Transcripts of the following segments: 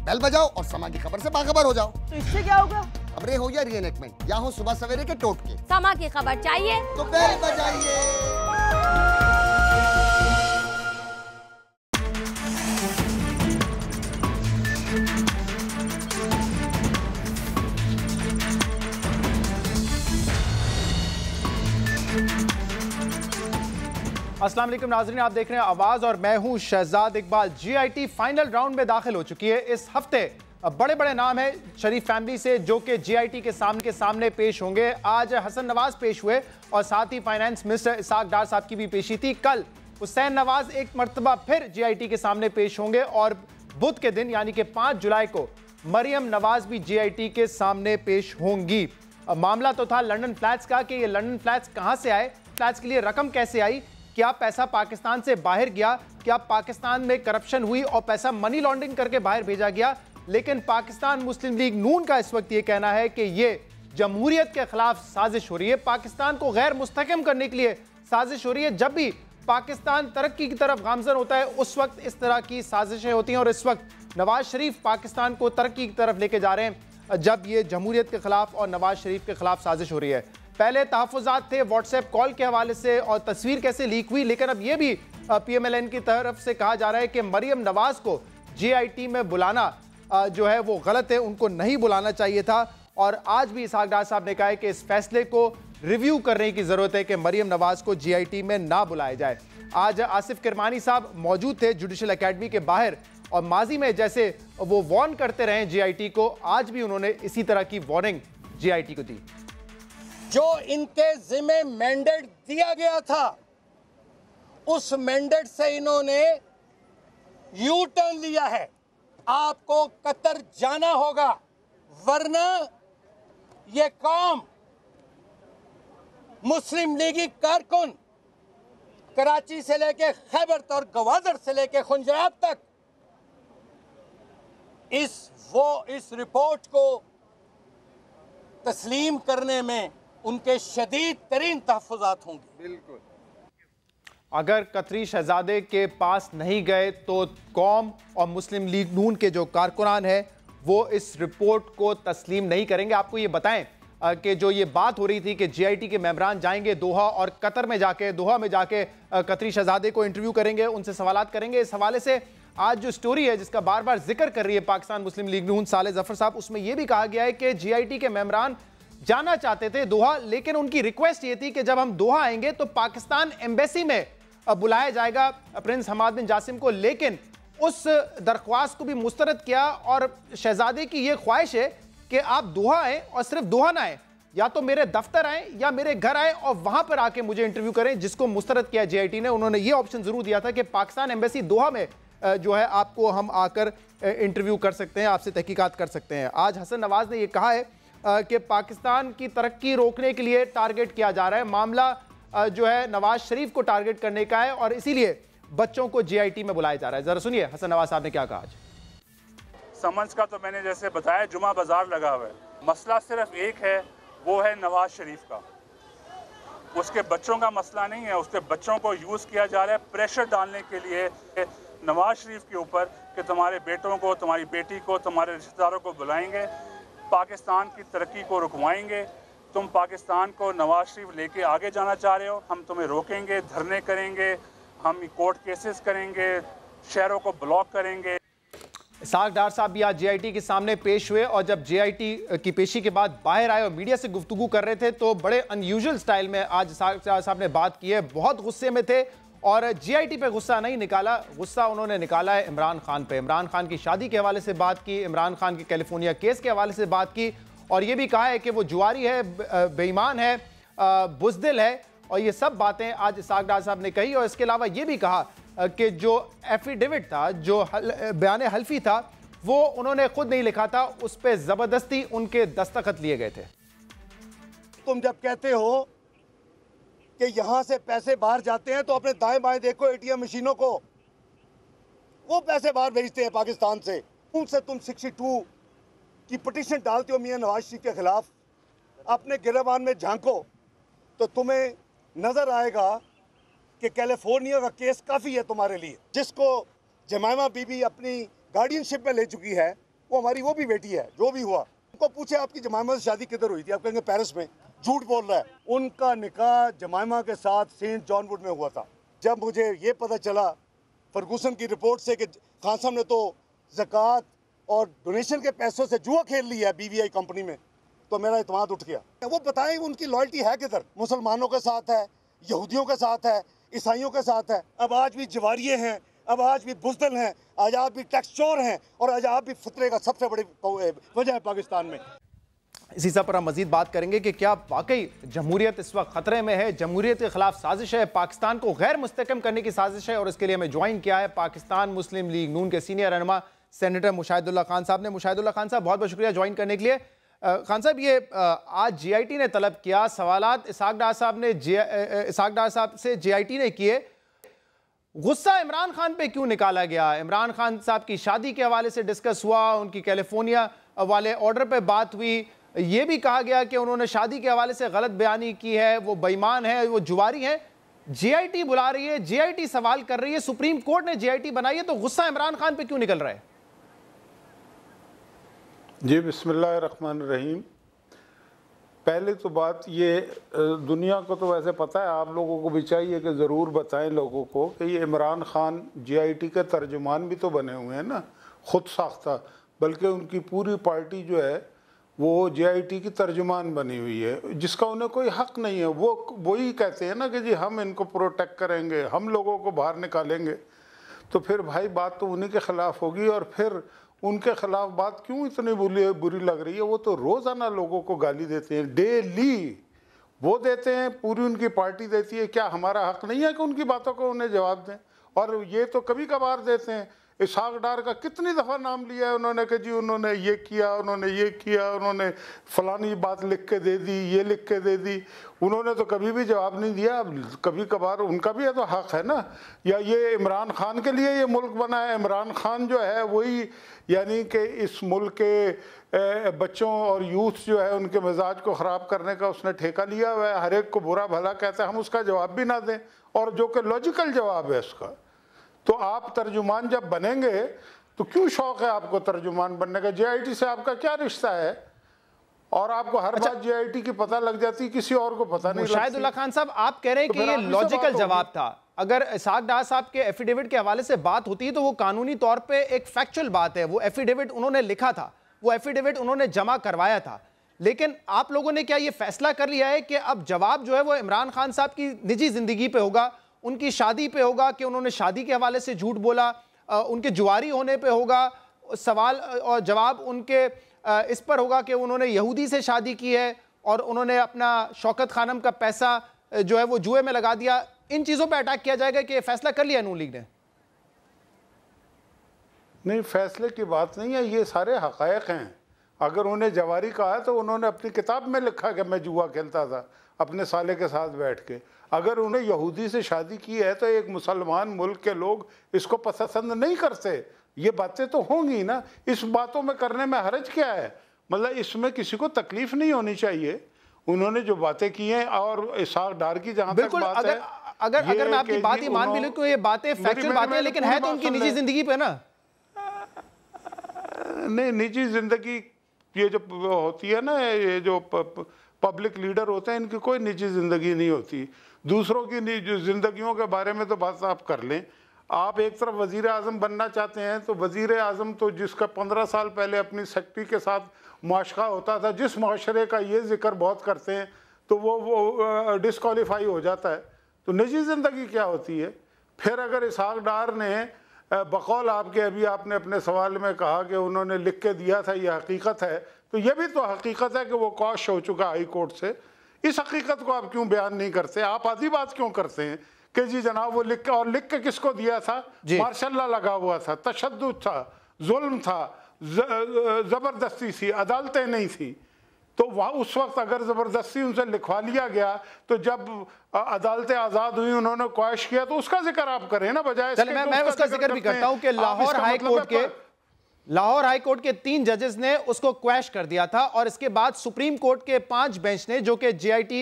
Bell बजाओ और समा की खबर से बाखबर हो जाओ। तो इससे क्या होगा? खबरें हो या रीएनएक्टमेंट या हो सुबह सवेरे के टोटके, समा की खबर चाहिए तो बेल बजाइए। अस्सलाम वालेकुम नाज़रीन, आप देख रहे हैं आवाज़ और मैं हूं Shahzad Iqbal. GIT final round में दाखिल हो चुकी है। इस हफ्ते बड़े बड़े नाम हैं शरीफ फैमिली से जो कि जीआईटी के सामने पेश होंगे। आज हसन नवाज पेश हुए और साथ ही फाइनेंस मिनिस्टर इसाक डार साहब की भी पेशी थी। कल हुसैन नवाज एक मरतबा फिर जीआईटी के सामने पेश होंगे और बुध के दिन यानी कि 5 जुलाई को मरियम नवाज भी जीआईटी के सामने पेश होंगी। मामला तो था लंदन फ्लैट्स का कि ये लंदन फ्लैट्स कहाँ से आए, फ्लैट्स के लिए रकम कैसे आई, क्या पैसा पाकिस्तान से बाहर गया, क्या पाकिस्तान में करप्शन हुई और पैसा मनी लॉन्ड्रिंग करके बाहर भेजा गया। लेकिन पाकिस्तान मुस्लिम लीग नून का इस वक्त ये कहना है कि ये जमहूरियत के खिलाफ साजिश हो रही है, पाकिस्तान को गैर मुस्तहकम करने के लिए साजिश हो रही है। जब भी पाकिस्तान तरक्की की तरफ गामजन होता है उस वक्त इस तरह की साजिशें होती हैं और इस वक्त नवाज शरीफ पाकिस्तान को तरक्की की तरफ लेके जा रहे हैं जब ये जमहूरियत के खिलाफ और नवाज शरीफ के खिलाफ साजिश हो रही है। पहले तहफ़्फ़ुज़ात थे व्हाट्सएप कॉल के हवाले से और तस्वीर कैसे लीक हुई, लेकिन अब यह भी पीएमएलएन की तरफ से कहा जा रहा है कि मरियम नवाज को जीआईटी में बुलाना जो है वो गलत है, उनको नहीं बुलाना चाहिए था। और आज भी इसाक डार साहब ने कहा है कि इस फैसले को रिव्यू करने की ज़रूरत है कि मरियम नवाज को जीआईटी में ना बुलाया जाए। आज आसिफ किरमानी साहब मौजूद थे जुडिशल एकेडमी के बाहर और माजी में जैसे वो वार्न करते रहे जीआईटी को, आज भी उन्होंने इसी तरह की वार्निंग जीआईटी को दी। जो इनके जिम्मे मैंडेट दिया गया था उस मैंडेट से इन्होंने यू टर्न लिया है। आपको कतर जाना होगा वरना ये कौम मुस्लिम लीगी कारकुन कराची से लेके खैबर और गवादर से लेके खुंजराब तक इस रिपोर्ट को तस्लीम करने में उनके शदीद तरीन तहफ़्फ़ुज़ात होंगे। बिल्कुल, अगर कतरी शहजादे के पास नहीं गए तो कौम और मुस्लिम लीग नून के जो कारकुनान हैं वो इस रिपोर्ट को तस्लीम नहीं करेंगे। आपको ये बताएं कि जो ये बात हो रही थी कि जीआईटी के मेंबरान जाएंगे दोहा और कतर में जाके दोहा में जाके कतरी शहजादे को इंटरव्यू करेंगे, उनसे सवालात करेंगे। इस हवाले से आज जो स्टोरी है जिसका बार बार जिक्र कर रही है पाकिस्तान मुस्लिम लीग नून साले जफर साहब, उसमें यह भी कहा गया है कि जीआईटी के मेंबरान जाना चाहते थे दोहा, लेकिन उनकी रिक्वेस्ट ये थी कि जब हम दोहा आएंगे तो पाकिस्तान एम्बेसी में बुलाया जाएगा प्रिंस हमाद बिन जासिम को। लेकिन उस दरख्वास्त को भी मुस्तरद किया और शहजादे की ये ख्वाहिश है कि आप दोहा आएँ और सिर्फ दोहा ना आए, या तो मेरे दफ्तर आए या मेरे घर आए और वहां पर आके मुझे इंटरव्यू करें, जिसको मुस्तरद किया जीआईटी ने। उन्होंने ये ऑप्शन जरूर दिया था कि पाकिस्तान एम्बेसी दोहा में जो है आपको हम आकर इंटरव्यू कर सकते हैं, आपसे तहकीकात कर सकते हैं। आज हसन नवाज ने यह कहा है कि पाकिस्तान की तरक्की रोकने के लिए टारगेट किया जा रहा है, मामला जो है नवाज शरीफ को टारगेट करने का है और इसीलिए बच्चों को जीआईटी में बुलाया जा रहा है। जरा सुनिए हसन नवाज साहब ने क्या कहा। आज समझ का तो मैंने जैसे बताया जुमा बाजार लगा हुआ है, मसला सिर्फ एक है, वो है नवाज शरीफ का। उसके बच्चों का मसला नहीं है, उसके बच्चों को यूज़ किया जा रहा है प्रेशर डालने के लिए नवाज शरीफ के ऊपर कि तुम्हारे बेटों को, तुम्हारी बेटी को, तुम्हारे रिश्तेदारों को बुलाएंगे, पाकिस्तान की तरक्की को रुकवाएंगे। तुम पाकिस्तान को नवाज शरीफ लेके आगे जाना चाह रहे हो, हम तुम्हें रोकेंगे, धरने करेंगे, हम कोर्ट केसेस करेंगे, शहरों को ब्लॉक करेंगे। इसाक डार साहब भी आज जीआईटी के सामने पेश हुए और जब जीआईटी की पेशी के बाद बाहर आए और मीडिया से गुफ्तगू कर रहे थे तो बड़े अनयूजुअल स्टाइल में आज इसाक डार साहब ने बात की है। बहुत गुस्से में थे और जीआईटी पे गुस्सा नहीं निकाला, गुस्सा उन्होंने निकाला है इमरान खान पे। इमरान खान की शादी के हवाले से बात की, इमरान खान के कैलिफोर्निया केस के हवाले से बात की और ये भी कहा है कि वो जुआरी है, बेईमान है, बुज़दिल है और ये सब बातें आज इसाक डार साहब ने कही। और इसके अलावा ये भी कहा कि जो एफिडेविट था, जो बयान हल्फी था, वो उन्होंने खुद नहीं लिखा था, उस पर ज़बरदस्ती उनके दस्तखत लिए गए थे। तुम जब कहते हो कि यहां से पैसे बाहर जाते हैं तो अपने दाएं बाएं देखो एटीएम मशीनों को, वो पैसे बाहर भेजते हैं पाकिस्तान से। उनसे तुम 62 की पिटीशन डालते हो मियां नवाज शरीफ के खिलाफ, अपने गिरबान में झांको तो तुम्हें नजर आएगा कि कैलिफोर्निया का केस काफ़ी है तुम्हारे लिए, जिसको जमाइमा बीबी अपनी गार्डियनशिप में ले चुकी है। वो हमारी वो भी बेटी है, जो भी हुआ। उनको पूछे आपकी जमाइमा से शादी किधर हुई थी, आप कहेंगे पेरिस में। झूठ बोल रहा है। उनका निकाह जमाइमा के साथ सेंट जॉन वुड में हुआ था। जब मुझे ये पता चला फर्गूसन की रिपोर्ट से कि खान साहब ने तो ज़कात और डोनेशन के पैसों से जुआ खेल लिया है BVI कंपनी में, तो मेरा इत्मीनान उठ गया। वो बताएं उनकी लॉयल्टी है किधर? मुसलमानों के साथ है, यहूदियों के साथ है, ईसाइयों के साथ है। अब आज भी जवारिये हैं, अब आज भी बुज़दिल हैं, आज आप भी टैक्स चोर हैं, और आज आप भी फितरे का सबसे बड़ी वजह है पाकिस्तान में। इसी सब पर हम मजीद बात करेंगे कि क्या वाकई जमहूरियत इस वक्त खतरे में है, जमहूरियत के खिलाफ साजिश है, पाकिस्तान को गैर मुस्तकम करने की साजिश है। और इसके लिए हमें ज्वाइन किया है पाकिस्तान मुस्लिम लीग नून के सीनियर रहनुमा सेनेटर मुशाहिदुल्लाह खान साहब ने। मुशाहिदुल्लाह खान साहब, बहुत बहुत शुक्रिया ज्वाइन करने के लिए। खान साहब, ये आज GIT ने तलब किया, सवालात इसहाक डार साहब से GIT ने किए, गुस्सा इमरान खान पे क्यों निकाला गया? इमरान खान साहब की शादी के हवाले से डिस्कस हुआ, उनकी कैलिफोर्निया वाले ऑर्डर पे बात हुई, ये भी कहा गया कि उन्होंने शादी के हवाले से गलत बयानी की है, वो बेईमान है, वो जुवारी है। GIT बुला रही है, GIT सवाल कर रही है, सुप्रीम कोर्ट ने GIT बनाई है, तो गुस्सा इमरान खान पे क्यों निकल रहा है? जी बिस्मिल्लाहिर्रहमानिर्रहीम। पहले तो बात ये, दुनिया को तो वैसे पता है, आप लोगों को भी चाहिए कि ज़रूर बताएं लोगों को कि ये इमरान खान GIT के तर्जुमान भी तो बने हुए हैं ना, ख़ुद साख्ता, बल्कि उनकी पूरी पार्टी जो है वो GIT की तर्जुमान बनी हुई है, जिसका उन्हें कोई हक़ नहीं है। वो वही कहते हैं ना कि जी हम इनको प्रोटेक्ट करेंगे, हम लोगों को बाहर निकालेंगे। तो फिर भाई बात तो उन्हीं के ख़िलाफ़ होगी। और फिर उनके ख़िलाफ़ बात क्यों इतनी बुरी लग रही है? वो तो रोज़ाना लोगों को गाली देते हैं, डेली वो देते हैं, पूरी उनकी पार्टी देती है। क्या हमारा हक़ नहीं है कि उनकी बातों को उन्हें जवाब दें? और ये तो कभी कभार देते हैं। इसहाक डार का कितनी दफ़ा नाम लिया है उन्होंने कि जी उन्होंने ये किया, उन्होंने ये किया, उन्होंने फ़लानी बात लिख के दे दी, ये लिख के दे दी। उन्होंने तो कभी भी जवाब नहीं दिया। अब कभी कभार उनका भी तो हक़ है ना। या ये इमरान खान के लिए ये मुल्क बना है? इमरान खान जो है वही, यानी कि इस मुल्क के बच्चों और यूथ जो है उनके मिजाज को ख़राब करने का उसने ठेका लिया हुआ है। हर एक को बुरा भला कहता है, हम उसका जवाब भी ना दें, और जो कि लॉजिकल जवाब है उसका। तो आप तर्जुमान जब बनेंगे तो क्यों शौक़ है आपको तर्जुमान बनने का? GIT से आपका क्या रिश्ता है? और आपको हर बात GIT की पता लग जाती, किसी और को पता नहीं लगती। मुशाहिदुल्लाह खान साहब, आप कह रहे हैं कि ये लॉजिकल जवाब था। अगर इसहाक डार साहब के एफिडेविट के हवाले से बात होती है तो वो कानूनी तौर पे एक फैक्चुअल बात है। वो एफिडेविट उन्होंने लिखा था, वो एफिडेविट उन्होंने जमा करवाया था। लेकिन आप लोगों ने क्या ये फैसला कर लिया है कि अब जवाब जो है वो इमरान खान साहब की निजी जिंदगी पे होगा, उनकी शादी पे होगा कि उन्होंने शादी के हवाले से झूठ बोला, उनके जुआरी होने पे होगा, सवाल और जवाब उनके इस पर होगा कि उन्होंने यहूदी से शादी की है और उन्होंने अपना शौकत खानम का पैसा जो है वो जुए में लगा दिया? इन चीज़ों पे अटैक किया जाएगा कि फैसला कर लिया नून लीग ने? नहीं, फैसले की बात नहीं है, ये सारे हक़ाइक़ हैं। अगर उन्हें जवारी कहा है तो उन्होंने अपनी किताब में लिखा कि मैं जुआ खेलता था अपने साले के साथ बैठ के। अगर उन्हें यहूदी से शादी की है तो एक मुसलमान मुल्क के लोग इसको पसंद नहीं करते। ये बातें तो होंगी ना, इस बातों में करने में हर्ज क्या है? मतलब इसमें किसी को तकलीफ नहीं होनी चाहिए। उन्होंने जो बातें की हैं, और इसहाक डार की जहाँ तक बात है, अगर मैं आपकी बात ही मान भी लूं तो ये बातें फैक्चुअल बातें हैं, लेकिन है तो उनकी निजी जिंदगी पे ना। नहीं, निजी जिंदगी ये जो होती है ना, ये जो पब्लिक लीडर होते हैं, इनकी कोई निजी ज़िंदगी नहीं होती। दूसरों की ज़िंदगियों के बारे में तो बात आप कर लें। आप एक तरफ वज़ीर आज़म बनना चाहते हैं तो वज़ीर आज़म तो जिसका 15 साल पहले अपनी सेक्रेटरी के साथ मुआशरा होता था, जिस माशरे का ये जिक्र बहुत करते हैं, तो वो डिस्क्वालीफाई हो जाता है। तो निजी ज़िंदगी क्या होती है? फिर अगर इसहाक डार ने बकौल आपके अभी आपने अपने सवाल में कहा कि उन्होंने लिख के दिया था, ये हकीकत है, तो ये भी तो हकीकत है कि वो कॉश हो चुका हाई कोर्ट से। इस हकीकत को आप क्यों बयान नहीं करते? आप आधी बात क्यों करते हैं कि जी जनाब वो लिख के, और लिख के किसको दिया था? मार्शल लॉ लगा हुआ था, तशद्दुद था, जुल्म था, ज़बरदस्ती थी, अदालतें नहीं थी। तो वहाँ उस वक्त अगर ज़बरदस्ती उनसे लिखवा लिया गया, तो जब अदालतें आज़ाद हुई उन्होंने ख्वाहिश किया, तो उसका जिक्र आप करें ना, बजाय मैं उसका जिक्र भी करता हूँ कि लाहौर हाई कोर्ट के 3 जजेस ने उसको क्वैश कर दिया था, और इसके बाद सुप्रीम कोर्ट के 5 बेंच ने, जो कि GIT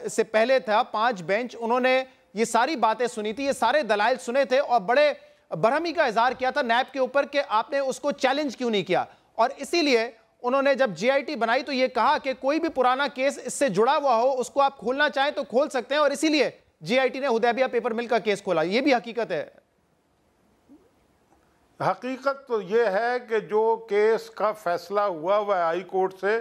से पहले था 5 बेंच, उन्होंने ये सारी बातें सुनी थी, ये सारे दलाइल सुने थे, और बड़े बरहमी का इजहार किया था नैब के ऊपर कि आपने उसको चैलेंज क्यों नहीं किया। और इसीलिए उन्होंने जब जीआईटी बनाई तो यह कहा कि कोई भी पुराना केस इससे जुड़ा हुआ हो उसको आप खोलना चाहें तो खोल सकते हैं, और इसीलिए जीआईटी ने हुदैबिया पेपर मिल का केस खोला। यह भी हकीकत है। हकीकत तो ये है कि जो केस का फैसला हुआ है हाई कोर्ट से,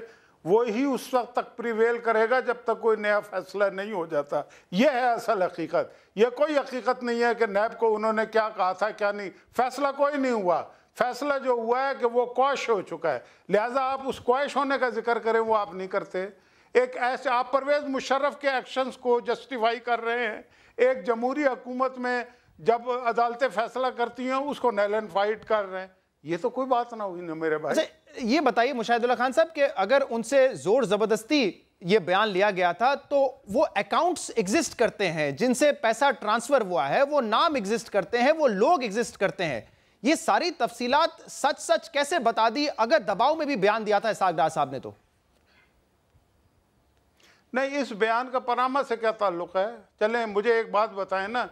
वो ही उस वक्त तक प्रिवेल करेगा जब तक कोई नया फैसला नहीं हो जाता। यह है असल हकीकत। यह कोई हकीकत नहीं है कि नैब को उन्होंने क्या कहा था क्या नहीं। फैसला कोई नहीं हुआ। फैसला जो हुआ है कि वो क्वैश हो चुका है, लिहाजा आप उस क्वैश होने का जिक्र करें, वो आप नहीं करते। एक ऐसे आप परवेज मुशर्रफ के एक्शंस को जस्टिफाई कर रहे हैं। एक जमहूरी हुकूमत में जब अदालतें फैसला करती हैं उसको नल एंड फाइट कर रहे हैं। ये तो कोई बात ना हुई ना मेरे भाई। अच्छा ये बताइए मुशाहिदुल्लाह खान साहब कि अगर उनसे जोर जबरदस्ती ये बयान लिया गया था तो वो अकाउंट्स एग्जिस्ट करते हैं जिनसे पैसा ट्रांसफर हुआ है, वो नाम एग्जिस्ट करते हैं, वो लोग एग्जिस्ट करते हैं। ये सारी तफसीलात सच सच कैसे बता दी अगर दबाव में भी बयान दिया था इसहाक डार साहब ने? तो नहीं, इस बयान का पनामा से क्या ताल्लुक है? चलें मुझे एक बात बताएं ना,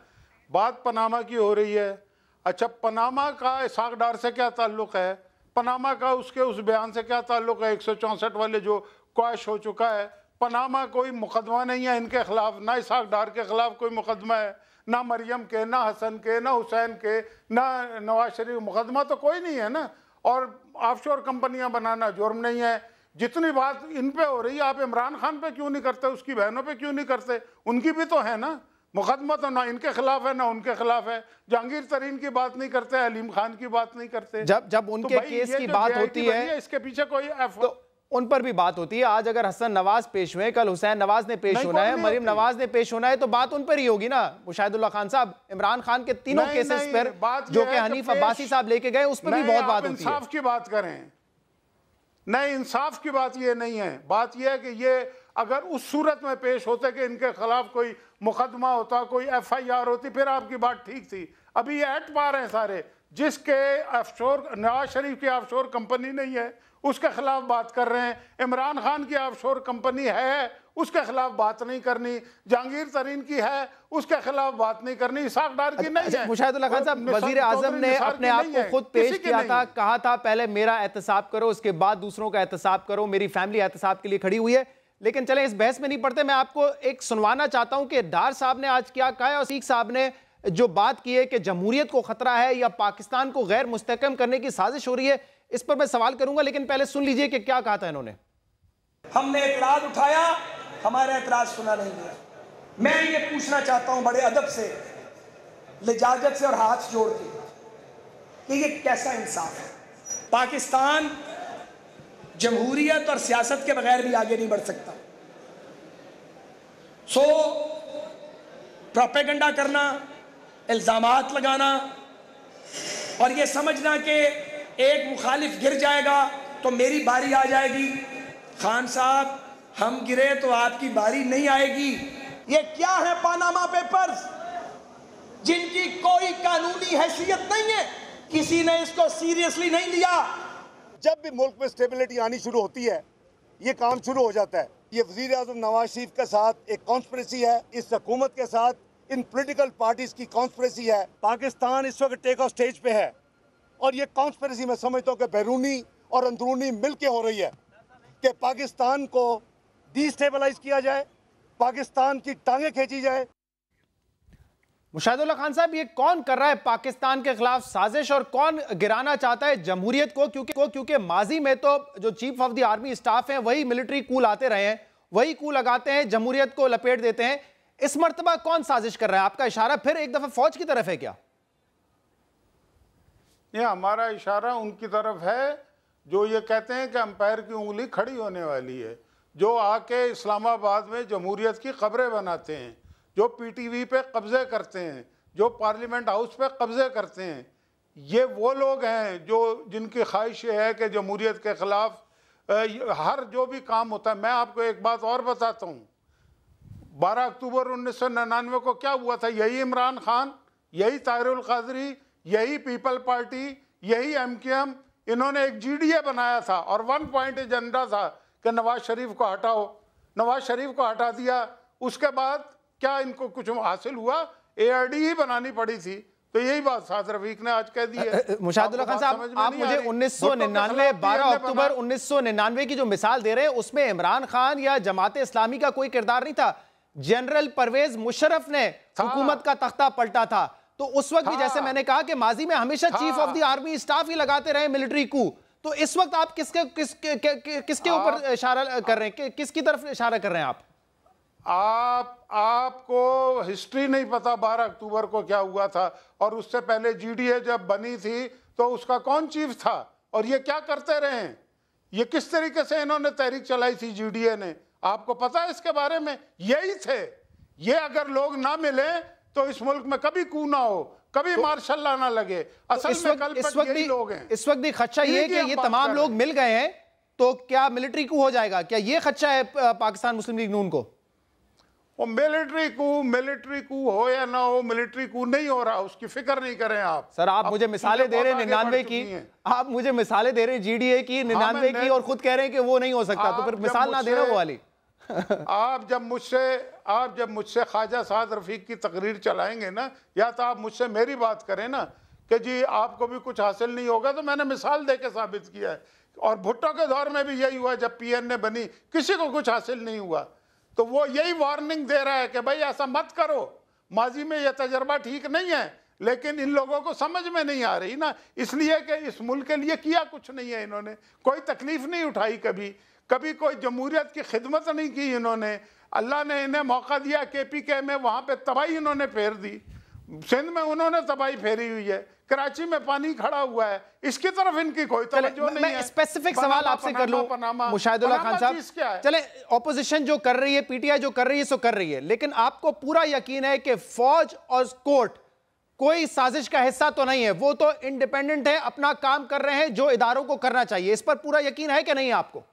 बात पनामा की हो रही है। अच्छा, पनामा का इसहाक डार से क्या ताल्लुक है? पनामा का उसके उस बयान से क्या ताल्लुक है? 164 वाले जो क्वैश हो चुका है, पनामा कोई मुकदमा नहीं है इनके खिलाफ, ना इसहाक डार के खिलाफ कोई मुकदमा है, ना मरियम के, ना हसन के, ना हुसैन के, ना नवाज शरीफ। मुकदमा तो कोई नहीं है ना। और ऑफशोर कंपनियां बनाना जुर्म नहीं है। जितनी बात इन पे हो रही है आप इमरान खान पे क्यों नहीं करते, उसकी बहनों पे क्यों नहीं करते? उनकी भी तो है ना। मुकदमा तो ना इनके खिलाफ है ना उनके खिलाफ है। जहांगीर तरीन की बात नहीं करते, अलीम खान की बात नहीं करते। जब उनके केस की बात होती है इसके पीछे कोई तो उन पर भी बात होती है। आज अगर हसन नवाज पेश हुए, कल हुसैन नवाज ने पेश होना है, मरियम नवाज ने पेश होना है, तो बात उन पर ही होगी ना मुशाहिदुल्लाह खान साहब। इमरान खान के तीनों केसेस पर जो कि हनीफ अब्बासी साहब लेके गए उस पर भी बहुत बात होती है। इंसाफ की बात करें। नहीं, इंसाफ की बात ये नहीं है। बात यह है कि ये अगर उस सूरत में पेश होते कि इनके खिलाफ कोई मुकदमा होता, कोई FIR होती, फिर आपकी बात ठीक थी। अभी ये एट बार हैं सारे। जिसके ऑफशोर नवाज शरीफ की ऑफशोर कंपनी नहीं है उसके खिलाफ बात कर रहे हैं। इमरान खान की ऑफशोर कंपनी है उसके खिलाफ बात नहीं करनी। जहांगीर तरीन की है उसके खिलाफ बात नहीं करनी। इसहाक डार की नहीं है। मुशाहिदुल्लाह खान साहब, वजीर आजम ने अपने आप को खुद पेश किया था, कहा था पहले मेरा एहतसाब करो उसके बाद दूसरों का एहतसाब करो, मेरी फैमिली एहतसाब के लिए खड़ी हुई है। लेकिन चले इस बहस में नहीं पड़ते। मैं आपको एक सुनवाना चाहता हूं कि डार साहब ने आज क्या कहा है और सीख साहब ने जो बात की है कि जमहूरियत को खतरा है या पाकिस्तान को गैर मुस्तहकम करने की साजिश हो रही है, इस पर मैं सवाल करूंगा। लेकिन पहले सुन लीजिए कि क्या कहा था इन्होंने। हमने एतराज उठाया, हमारा एतराज सुना नहीं गया। मैं ये पूछना चाहता हूं बड़े अदब से, लिजाजत से और हाथ जोड़ के कि ये कैसा इंसाफ है? पाकिस्तान जमहूरियत और सियासत के बगैर भी आगे नहीं बढ़ सकता। सो प्रोपेगेंडा करना, इल्जामात लगाना और ये समझना कि एक मुखालिफ गिर जाएगा तो मेरी बारी आ जाएगी। खान साहब, हम गिरे तो आपकी बारी नहीं आएगी। ये क्या है? पानामा पेपर्स, जिनकी कोई कानूनी हैसियत नहीं है। किसी ने इसको सीरियसली नहीं लिया। जब भी मुल्क में स्टेबिलिटी आनी शुरू होती है ये काम शुरू हो जाता है। ये वजीर आज़म नवाज शरीफ के साथ एक कॉन्स्पिरेसी है, इस हुकूमत के साथ इन पॉलिटिकल पार्टीज की कॉन्स्पिरेसी है। पाकिस्तान इस वक्त टेक ऑफ स्टेज पे है और ये कॉन्स्पिरेसी मैं समझता हूँ कि बैरूनी और अंदरूनी मिल के हो रही है कि पाकिस्तान को डिस्टेबलाइज किया जाए, पाकिस्तान की टांगें खींची जाए। मुशाहिदुल्लाह खान साहब, ये कौन कर रहा है पाकिस्तान के खिलाफ साजिश और कौन गिराना चाहता है जमहूरियत को? क्योंकि माजी में तो जो chief of the army staff हैं वही मिलिट्री कू लाते रहे हैं, वही कू लगाते हैं, जमहूरियत को लपेट देते हैं। इस मर्तबा कौन साजिश कर रहा है? आपका इशारा फिर एक दफा फौज की तरफ है क्या? ये हमारा इशारा उनकी तरफ है जो ये कहते हैं कि अंपायर की उंगली खड़ी होने वाली है, जो आके इस्लामाबाद में जमहूरियत की खबरें बनाते हैं, जो PTV पे कब्जे करते हैं, जो पार्लियामेंट हाउस पे कब्जे करते हैं। ये वो लोग हैं जो जिनकी ख्वाहिश है कि जमहूरियत के खिलाफ हर जो भी काम होता है। मैं आपको एक बात और बताता हूँ, 12 अक्टूबर 1999 को क्या हुआ था? यही इमरान खान, यही ताहिरुल कादरी, यही पीपल पार्टी, यही MKM, इन्होंने एक GDA बनाया था और 1 पॉइंट एजेंडा था कि नवाज शरीफ को हटाओ। नवाज शरीफ को हटा दिया, उसके बाद क्या इनको कुछ हासिल हुआ? ARD ही बनानी पड़ी थी। तो यही बात साद रफीक ने आज कह दी है। मुशाहिदुल्लाह खान साहब, आप मुझे 1999 12 अक्टूबर 1999 की जो मिसाल दे रहे हैं उसमें इमरान खान या जमात इस्लामी का कोई किरदार नहीं था। जनरल परवेज मुशर्रफ ने हुकूमत का तख्ता पलटा था। तो उस वक्त भी जैसे मैंने कहा कि माजी में हमेशा chief of the army staff ही लगाते रहे मिलिट्री कू, तो इस वक्त आप किसके ऊपर इशारा कर रहे हैं, किसकी तरफ इशारा कर रहे हैं आप? आपको हिस्ट्री नहीं पता 12 अक्टूबर को क्या हुआ था, और उससे पहले जीडीए जब बनी थी तो उसका कौन चीफ था, और ये क्या करते रहे हैं, ये किस तरीके से इन्होंने तहरीक चलाई थी जीडीए ने, आपको पता है इसके बारे में? यही थे ये। अगर लोग ना मिले तो इस मुल्क में कभी कू ना हो, कभी मार्शल लॉ ना लगे। असल में कल तक यही लोग हैं। इस वक्त भी खदशा ये कि ये तमाम लोग मिल गए हैं तो क्या मिलिट्री कू हो जाएगा? क्या ये खदशा है पाकिस्तान मुस्लिम लीग नून को? वो मिलिट्री कू हो या ना हो, मिलिट्री कू नहीं हो रहा, उसकी फिक्र नहीं करें आप। सर आप मुझे मिसालें दे रहे हैं 99 की, आप मुझे मिसालें दे रहे हैं जीडीए की 99 की, और खुद कह रहे हैं कि वो नहीं हो सकता, तो फिर मिसाल ना देना वो वाली। आप जब मुझसे ख्वाजा साद रफीक की तकरीर चलाएंगे ना, या तो आप मुझसे मेरी बात करें ना कि जी आपको भी कुछ हासिल नहीं होगा, तो मैंने मिसाल दे के साबित किया है। और भुट्टो के दौर में भी यही हुआ, जब पीएनए बनी किसी को कुछ हासिल नहीं हुआ, तो वो यही वार्निंग दे रहा है कि भाई ऐसा मत करो। माजी में यह तजर्बा ठीक नहीं है, लेकिन इन लोगों को समझ में नहीं आ रही ना, इसलिए कि इस मुल्क के लिए किया कुछ नहीं है इन्होंने, कोई तकलीफ नहीं उठाई, कभी कोई जमहूरियत की खिदमत नहीं की इन्होंने। अल्लाह ने इन्हें मौका दिया केपीके में, वहाँ पे तबाही इन्होंने फेर दी, सिंध में उन्होंने तबाही फेरी हुई है, कराची में पानी खड़ा हुआ है, इसकी तरफ इनकी कोई तवज्जो नहीं है। मैं स्पेसिफिक सवाल आपसे कर लूं मुशाहिदुल्लाह खान साहब, चले ऑपोजिशन जो कर रही है, पीटीआई जो कर रही है सो कर रही है, लेकिन आपको पूरा यकीन है कि फौज और कोर्ट कोई साजिश का हिस्सा तो नहीं है, वो तो इंडिपेंडेंट है, अपना काम कर रहे हैं जो इदारों को करना चाहिए, इस पर पूरा यकीन है कि नहीं आपको?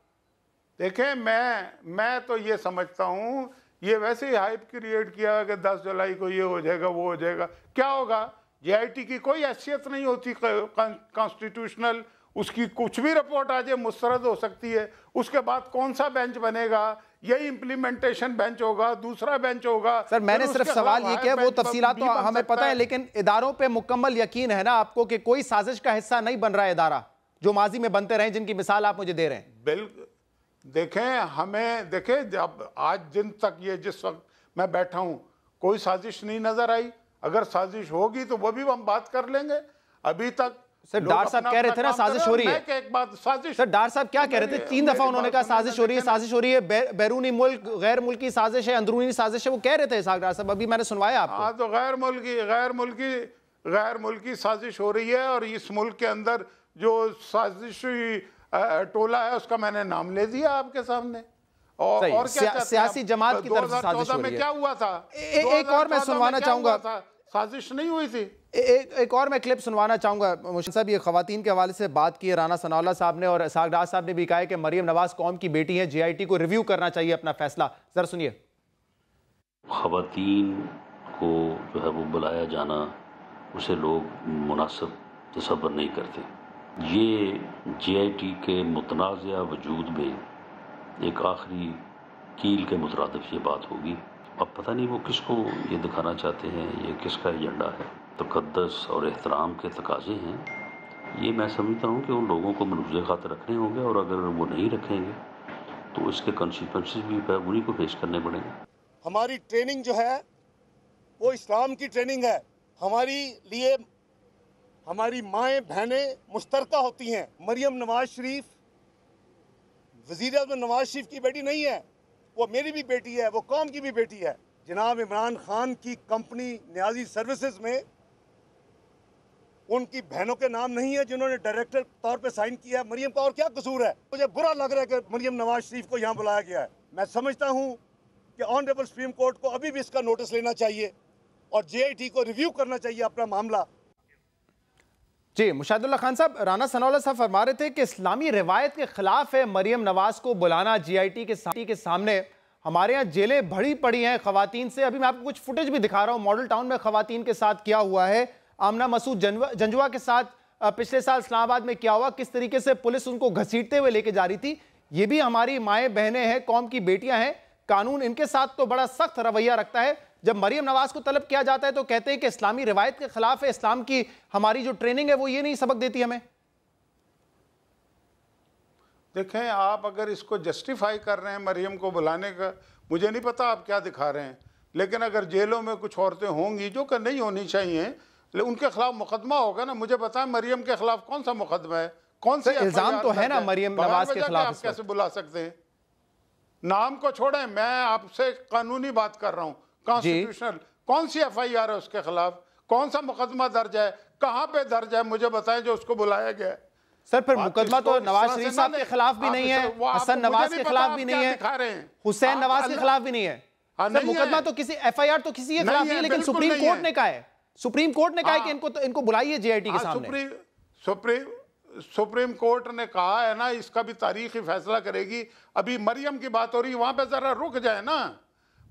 देखें, मैं तो ये समझता हूं ये वैसे ही हाइप क्रिएट किया कि 10 जुलाई को ये हो जाएगा वो हो जाएगा। क्या होगा? जेआईटी की कोई हैसियत नहीं होती कॉन्स्टिट्यूशनल, उसकी कुछ भी रिपोर्ट आ जाए मुस्तरद हो सकती है। उसके बाद कौन सा बेंच बनेगा? यही इंप्लीमेंटेशन बेंच होगा, दूसरा बेंच होगा। सर मैंने सिर्फ सवाल ये किया, वो तफसीलात तो हमें पता है, लेकिन इदारों पे मुकम्मल यकीन है ना आपको कि कोई साजिश का हिस्सा नहीं बन रहा है इदारा जो माजी में बनते रहे, जिनकी मिसाल आप मुझे दे रहे हैं? बिल्कुल। देखें जब आज दिन तक ये जिस वक्त मैं बैठा हूं कोई साजिश नहीं नजर आई। अगर साजिश होगी तो वो भी हम बात कर लेंगे। अभी तक सर डार साहब कह रहे थे ना साजिश हो रही है। एक बात साजिश, सर डार साहब क्या कह रहे थे? 3 दफा उन्होंने कहा साजिश हो रही है, साजिश हो रही है, बैरूनी मुल्क गैर मुल्की साजिश है, अंदरूनी साजिश है, वो कह रहे थे डार साहब, अभी मैंने सुनवाया आपको। हाँ, तो गैर मुल्की साजिश हो रही है, और इस मुल्क के अंदर जो साजिशी टोला है उसका मैंने नाम ले दिया आपके सामने। और क्या सियासी जमात की तरफ से साजिश हो रही है। में क्या हुआ था? एक और मैं सुनवाना चाहूंगा, साजिश नहीं हुई थी। एक और मैं क्लिप सुनवाना चाहूंगा। मुश्ताक साहब, ये खवातीन के हवाले से बात की है राना सनाउल्लाह साहब ने, और इसहाक डार साहब ने भी कहा है कि मरियम नवाज कौम की बेटी है, जेआईटी को रिव्यू करना चाहिए अपना फैसला। जरा सुनिए। खवातीन को जो है वो बुलाया जाना, उसे लोग मुनासिब तसव्वुर नहीं करते। ये जेआईटी के मुतनाज़ा वजूद में एक आखिरी कील के मुतरादिफ ये बात होगी। अब पता नहीं वो किसको ये दिखाना चाहते हैं, ये किसका एजेंडा है। तक़द्दुस और एहतराम के तकाज़े हैं, ये मैं समझता हूँ कि उन लोगों को मनुज़ ख़ातिर रखने होंगे, और अगर वो नहीं रखेंगे तो इसके कॉन्सिक्वेंसेस भी उन्हीं को फेस करने पड़ेंगे। हमारी ट्रेनिंग जो है वो इस्लाम की ट्रेनिंग है। हमारी लिए हमारी माएँ बहनें मुश्तरका होती हैं। मरियम नवाज शरीफ वज़ीर-ए-आज़म नवाज शरीफ की बेटी नहीं है, वो मेरी भी बेटी है, वो कौम की भी बेटी है। जनाब इमरान खान की कंपनी न्याजी सर्विसेज में उनकी बहनों के नाम नहीं है जिन्होंने डायरेक्टर तौर पे साइन किया है। मरियम का और क्या कसूर है? मुझे बुरा लग रहा है कि मरियम नवाज शरीफ को यहाँ बुलाया गया है। मैं समझता हूँ कि ऑनरेबल सुप्रीम कोर्ट को अभी भी इसका नोटिस लेना चाहिए और जेआईटी को रिव्यू करना चाहिए अपना मामला। जी मुशाहिदुल्लाह खान साहब, राना सनाउल्लाह साहब फरमा रहे थे कि इस्लामी रिवायत के खिलाफ है मरियम नवाज को बुलाना जीआईटी के सामने। हमारे यहाँ जेलें भरी पड़ी हैं खवातीन से। अभी मैं आपको कुछ फुटेज भी दिखा रहा हूँ, मॉडल टाउन में खवातीन के साथ क्या हुआ है, आमना मसूद जंजुआ के साथ पिछले साल इस्लामाबाद में क्या हुआ, किस तरीके से पुलिस उनको घसीटते हुए लेके जा रही थी। ये भी हमारी माएँ बहनें हैं, कौम की बेटियां हैं। कानून इनके साथ तो बड़ा सख्त रवैया रखता है, जब मरियम नवाज को तलब किया जाता है तो कहते हैं कि इस्लामी रिवायत के खिलाफ है, इस्लाम की हमारी जो ट्रेनिंग है वो ये नहीं सबक देती हमें। देखें, आप अगर इसको जस्टिफाई कर रहे हैं मरियम को बुलाने का, मुझे नहीं पता आप क्या दिखा रहे हैं, लेकिन अगर जेलों में कुछ औरतें होंगी जो कि नहीं होनी चाहिए, उनके खिलाफ मुकदमा होगा ना। मुझे बताएं मरियम के खिलाफ कौन सा मुकदमा है, कौन सा इल्जाम तो है ना मरियम नवाज के खिलाफ? आप कैसे बुला सकते हैं? नाम को छोड़ें, मैं आपसे कानूनी बात कर रहा हूँ, कॉन्स्टिट्यूशनल। कौन सी FIR है उसके खिलाफ, कौन सा मुकदमा दर्ज है, कहाँ पे दर्ज है, मुझे बताएं जो उसको बुलाया गया है। सर फिर मुकदमा तो नवाज शरीफ साहब के खिलाफ भी नहीं है, हसन नवाज के खिलाफ भी नहीं है, हुसैन नवाज के खिलाफ भी नहीं है। सर मुकदमा तो किसी FIR तो किसी के खिलाफ नहीं है, लेकिन सुप्रीम कोर्ट ने कहा है, सुप्रीम कोर्ट ने कहा है कि इनको बुलाइए JIT के सामने। सुप्रीम कोर्ट ने कहा है ना, इसका भी तारीखी फैसला करेगी। अभी मरियम की बात हो रही है, वहां पे जरा रुक जाए ना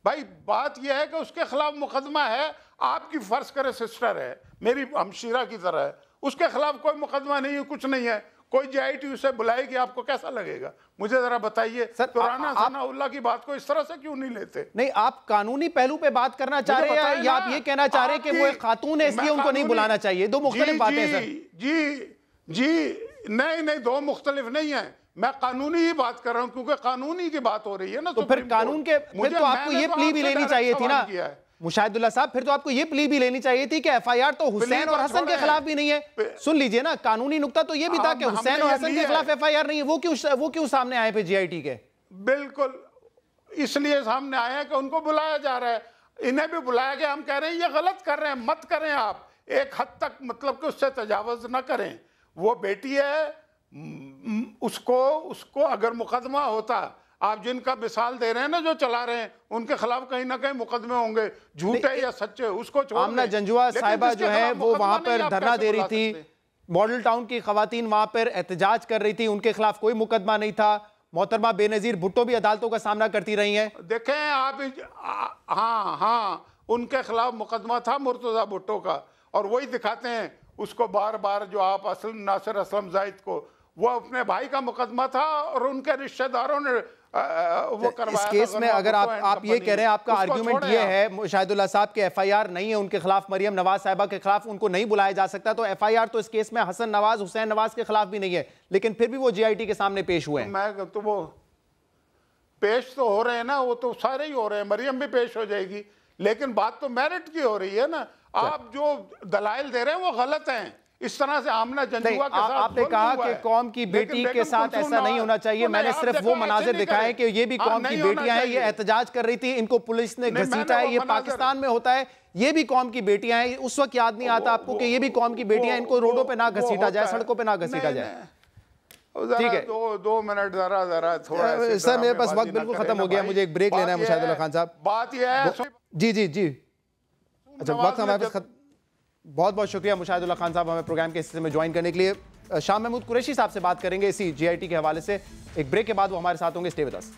भाई। बात यह है कि उसके खिलाफ मुकदमा है, आपकी फर्ज करे सिस्टर है, मेरी हमशीरा की तरह है, उसके खिलाफ कोई मुकदमा नहीं है, कुछ नहीं है, कोई JIT उसे बुलाएगी, आपको कैसा लगेगा? मुझे जरा बताइए। तो राना सनाउल्लाह की बात को इस तरह से क्यों नहीं लेते? नहीं, आप कानूनी पहलू पे बात करना चाह रहे हैं या आप ये कहना चाह रहे हैं कि वो एक खातून है इसलिए उनको नहीं बुलाना चाहिए? दो मुख्तलिफ बातें हैं सर। जी नहीं, दो मुख्तलिफ नहीं है, मैं कानूनी ही बात कर रहा हूँ, क्योंकि कानूनी की बात हो रही है ना। तो फिर कानून के फिर तो आपको ये प्ली भी लेनी चाहिए थी ना मुशाहिदुल्लाह साहब, फिर तो आपको ये प्ली भी लेनी चाहिए थी कि FIR तो हुसैन और हसन के खिलाफ भी नहीं है। सुन लीजिए ना, कानूनी नुक्ता तो ये भी था कि हुसैन और हसन के खिलाफ FIR नहीं है, वो क्यों सामने आए पे JIT के? बिल्कुल इसलिए सामने आए हैं कि उनको बुलाया जा रहा है, इन्हें भी बुलाया गया। हम कह रहे हैं ये गलत कर रहे हैं, मत करें आप, एक हद तक मतलब कि उससे तजावुज न करें। वो बेटी है, उसको अगर मुकदमा होता, आप जिनका मिसाल दे रहे हैं ना, जो चला रहे हैं, उनके खिलाफ कहीं ना कहीं मुकदमे होंगे, झूठे या सच्चे, उसको छोड़। आमना जंजुआ साहिबा जो है वो वहां पर धरना दे रही थी, मॉडल टाउन की खवातीन वहां पर एहतजाज कर रही थी, उनके खिलाफ कोई मुकदमा नहीं था। मोहतरमा बेनजीर भुट्टो भी अदालतों का सामना करती रही हैं। देखें आप, हाँ उनके खिलाफ मुकदमा था मुर्तजा भुट्टो का, और वही दिखाते हैं उसको बार बार, जो आप असल नासिर असलम जाहिद को, वो अपने भाई का मुकदमा था और उनके रिश्तेदारों ने वो करवाया। इस केस में अगर आप ये कह रहे हैं, आपका आर्ग्यूमेंट ये है मुशाहिदुल्लाह साहब के FIR नहीं है उनके खिलाफ, मरियम नवाज साहिबा के खिलाफ उनको नहीं बुलाया जा सकता, तो FIR तो इस केस में हसन नवाज हुसैन नवाज के खिलाफ भी नहीं है, लेकिन फिर भी वो JIT के सामने पेश हुए हैं। मैं तो वो पेश तो हो रहे हैं ना, वो तो सारे ही हो रहे हैं, मरियम भी पेश हो जाएगी, लेकिन बात तो मेरिट की हो रही है ना। आप जो दलाइल दे रहे हैं वो गलत हैं। इस तरह से आमना जंजुआ के साथ आपने कहा कि कौम की बेटी के साथ ऐसा नहीं होना चाहिए, मैंने सिर्फ वो मनाजिर दिखाए कि ये भी कौम की बेटियां हैं, ये एहतजाज कर रही थी, इनको पुलिस ने घसीटा है, ये पाकिस्तान में होता है, ये भी कौम की बेटियां हैं। उस वक्त याद नहीं आता आपको कि ये भी कौम की बेटियां, इनको रोडों पे ना घसीटा जाए, सड़कों पे ना घसीटा जाए? ठीक है, दो मिनट जरा थोड़ा। सर मेरे पास वक्त बिल्कुल खत्म हो गया, मुझे एक ब्रेक लेना है मुशाहिदुल्लाह खान साहब। बात यह है जी अच्छा, वक्त हमारे पास खत्म। बहुत बहुत शुक्रिया मुशाहिदुल्लाह खान साहब हमें प्रोग्राम के हिस्से में ज्वाइन करने के लिए। शाह महमूद कुरैशी साहब से बात करेंगे इसी JIT के हवाले से, एक ब्रेक के बाद वो हमारे साथ होंगे। Stay with us.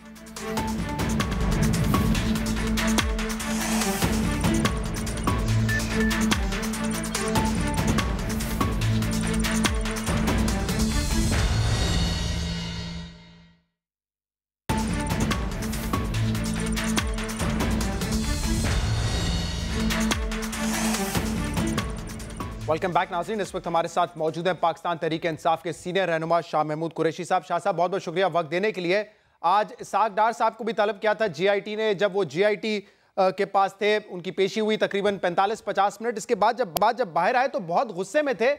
Welcome back नाज़रीन, इस वक्त हमारे साथ मौजूद है पाकिस्तान तहरीक इंसाफ के सीनियर रहनुमा शाह महमूद कुरैशी साहब। शाह साहब बहुत बहुत शुक्रिया वक्त देने के लिए। आज इसाक डार साहब को भी तलब किया था JIT ने, जब वो JIT के पास थे उनकी पेशी हुई तकरीबन 45-50 मिनट। इसके बाद जब बाहर आए तो बहुत गुस्से में थे,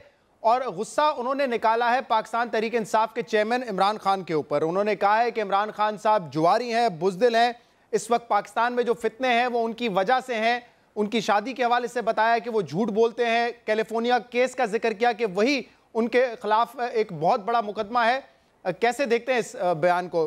और गुस्सा उन्होंने निकाला है पाकिस्तान तहरीक इंसाफ के चेयरमैन इमरान खान के ऊपर। उन्होंने कहा है कि इमरान खान साहब जुआरी हैं, बुज़दिल हैं, इस वक्त पाकिस्तान में जो फितने हैं वो उनकी वजह से हैं। उनकी शादी के हवाले से बताया कि वो झूठ बोलते हैं, कैलिफोर्निया केस का जिक्र किया कि वही उनके खिलाफ एक बहुत बड़ा मुकदमा है। कैसे देखते हैं इस बयान को?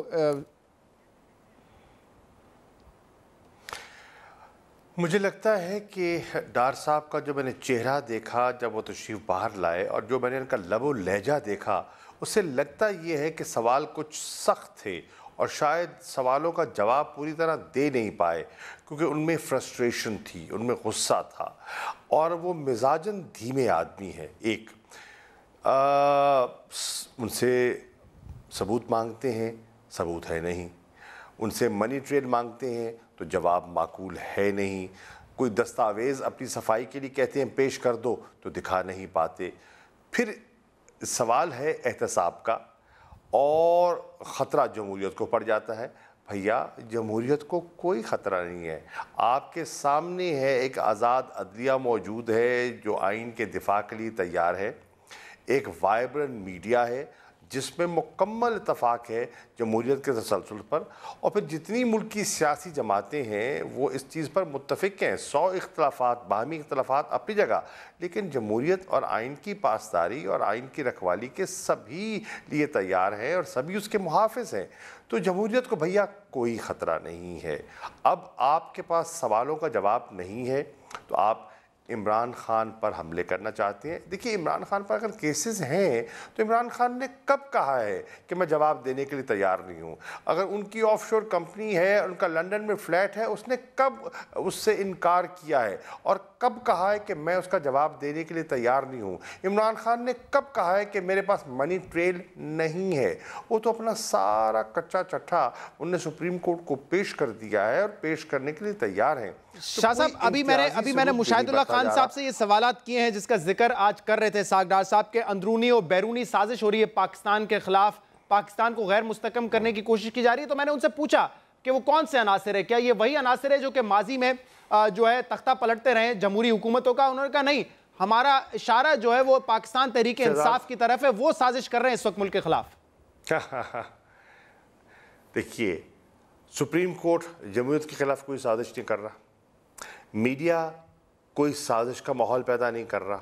मुझे लगता है कि डार साहब का जो मैंने चेहरा देखा जब वो तशरीफ़ बाहर लाए, और जो मैंने उनका लबो लहजा देखा, उससे लगता ये है कि सवाल कुछ सख्त थे और शायद सवालों का जवाब पूरी तरह दे नहीं पाए, क्योंकि उनमें फ्रस्ट्रेशन थी, उनमें गुस्सा था, और वो मिजाजन धीमे आदमी है। एक उनसे सबूत मांगते हैं, सबूत है नहीं, उनसे मनी ट्रेल मांगते हैं तो जवाब माकूल है नहीं, कोई दस्तावेज़ अपनी सफाई के लिए कहते हैं पेश कर दो तो दिखा नहीं पाते। फिर सवाल है एहतसाब का और ख़तरा जमहूरियत को पड़ जाता है। भैया जमहूरियत को कोई ख़तरा नहीं है, आपके सामने है एक आज़ाद अदलिया मौजूद है जो आइन के दिफा के लिए तैयार है, एक वाइब्रेंट मीडिया है जिसमें मुकम्मल इत्तफाक है जमहूरियत के तसलसल पर, और फिर जितनी मुल्क की सियासी जमातें हैं वो इस चीज़ पर मुत्तफ़िक़ हैं। 100 इख्तलाफात, बाहमी इख्तलाफात अपनी जगह, लेकिन जमहूरियत और आइन की पासदारी और आइन की रखवाली के सभी लिए तैयार हैं और सभी उसके मुहाफ़िज़ हैं। तो जमहूरियत को भैया कोई ख़तरा नहीं है। अब आपके पास सवालों का जवाब नहीं है तो आप इमरान खान पर हमले करना चाहते हैं। देखिए, इमरान खान पर अगर केसेस हैं तो इमरान खान ने कब कहा है कि मैं जवाब देने के लिए तैयार नहीं हूँ? अगर उनकी ऑफशोर कंपनी है, उनका लंदन में फ्लैट है, उसने कब उससे इनकार किया है और कब कहा है कि मैं उसका जवाब देने के लिए तैयार नहीं हूँ? इमरान खान ने कब कहा है कि मेरे पास मनी ट्रेल नहीं है? वो तो अपना सारा कच्चा चट्ठा उनने सुप्रीम कोर्ट को पेश कर दिया है और पेश करने के लिए तैयार हैं। शाह साहब, अभी मैंने मुशाहिदुल्लाह खान साहब से ये सवालात किए हैं जिसका जिक्र आज कर रहे थे साग डार साहब के अंदरूनी और बैरूनी साजिश हो रही है पाकिस्तान के खिलाफ, पाकिस्तान को गैर मुस्तकम करने की कोशिश की जा रही है। तो मैंने उनसे पूछा कि वो कौन से अनासर है, क्या ये वही अनासर है जो कि माजी में जो है तख्ता पलटते रहे जमहूरी हुकूमतों का? उन्होंने कहा नहीं, हमारा इशारा जो है वो पाकिस्तान तहरीक इंसाफ की तरफ है, वो साजिश कर रहे हैं इस वक्त मुल्क के खिलाफ। देखिए, सुप्रीम कोर्ट जमहूरियत के खिलाफ कोई साजिश नहीं कर रहा, मीडिया कोई साजिश का माहौल पैदा नहीं कर रहा,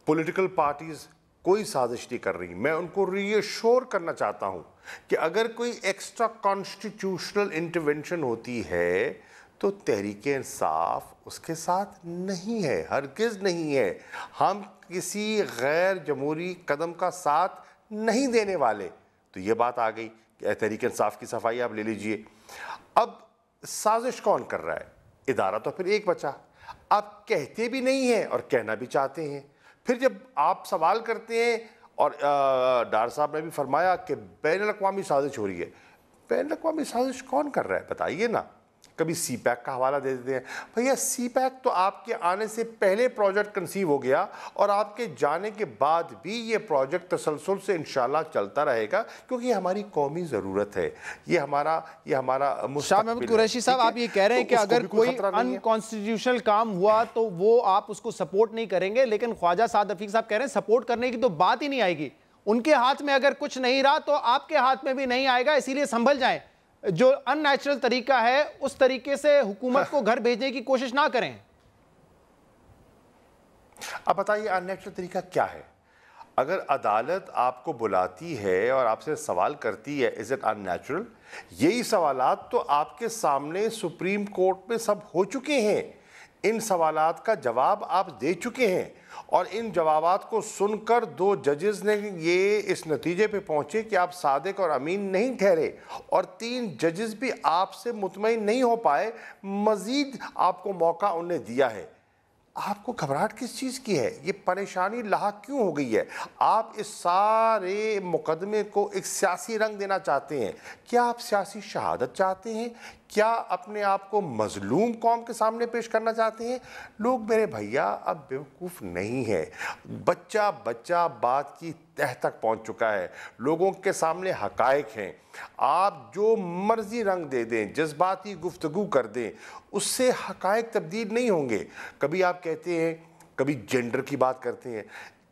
पॉलिटिकल पार्टीज़ कोई साजिश नहीं कर रही। मैं उनको रीअश्योर करना चाहता हूँ कि अगर कोई एक्स्ट्रा कॉन्स्टिट्यूशनल इंटरवेंशन होती है तो तहरीक इंसाफ उसके साथ नहीं है, हरगिज़ नहीं है। हम किसी गैर जमहूरी कदम का साथ नहीं देने वाले। तो ये बात आ गई कि तहरीक इंसाफ की सफाई आप ले लीजिए। अब साजिश कौन कर रहा है? इदारा तो फिर एक बचा। आप कहते भी नहीं हैं और कहना भी चाहते हैं। फिर जब आप सवाल करते हैं, और डार साहब ने भी फरमाया कि बैनुल-अक़वामी साजिश हो रही है, बैनुल-अक़वामी साजिश कौन कर रहा है बताइए ना? कभी CPAC का हवाला दे देते हैं। भैया CPAC तो आपके आने से पहले प्रोजेक्ट कंसीव हो गया और आपके जाने के बाद भी ये प्रोजेक्ट तसलसल से इंशाल्लाह चलता रहेगा, क्योंकि ये हमारी कौमी ज़रूरत है, ये हमारा शाह महमूद कुरैशी साहब, आप ये कह रहे हैं कि अगर कोई अनकॉन्स्टिट्यूशनल काम हुआ तो वो आप उसको सपोर्ट नहीं करेंगे, लेकिन ख्वाजा साद रफीक साहब कह रहे हैं सपोर्ट करने की तो बात ही नहीं आएगी। उनके हाथ में अगर कुछ नहीं रहा तो आपके हाथ में भी नहीं आएगा, इसीलिए संभल जाएं। जो अननेचुरल तरीका है उस तरीके से हुकूमत को घर भेजने की कोशिश ना करें। अब बताइए अननेचुरल तरीका क्या है? अगर अदालत आपको बुलाती है और आपसे सवाल करती है इज इट अननेचुरल, यही सवालात तो आपके सामने सुप्रीम कोर्ट में सब हो चुके हैं। इन सवालात का जवाब आप दे चुके हैं और इन जवाबात को सुनकर 2 जजेस ने ये इस नतीजे पे पहुंचे कि आप सादिक और अमीन नहीं ठहरे, और 3 जजेस भी आपसे मुतमईन नहीं हो पाए, मज़ीद आपको मौका उन्हें दिया है। आपको घबराहट किस चीज़ की है? ये परेशानी लाहक क्यों हो गई है? आप इस सारे मुकदमे को एक सियासी रंग देना चाहते हैं। क्या आप सियासी शहादत चाहते हैं? क्या अपने आप को मजलूम कौम के सामने पेश करना चाहते हैं? लोग मेरे भैया अब बेवकूफ़ नहीं है। बच्चा बच्चा बात की तह तक पहुंच चुका है, लोगों के सामने हकायक हैं। आप जो मर्जी रंग दे दें, जज्बाती गुफ्तगू कर दें, उससे हकायक तब्दील नहीं होंगे। कभी आप कहते हैं, कभी जेंडर की बात करते हैं।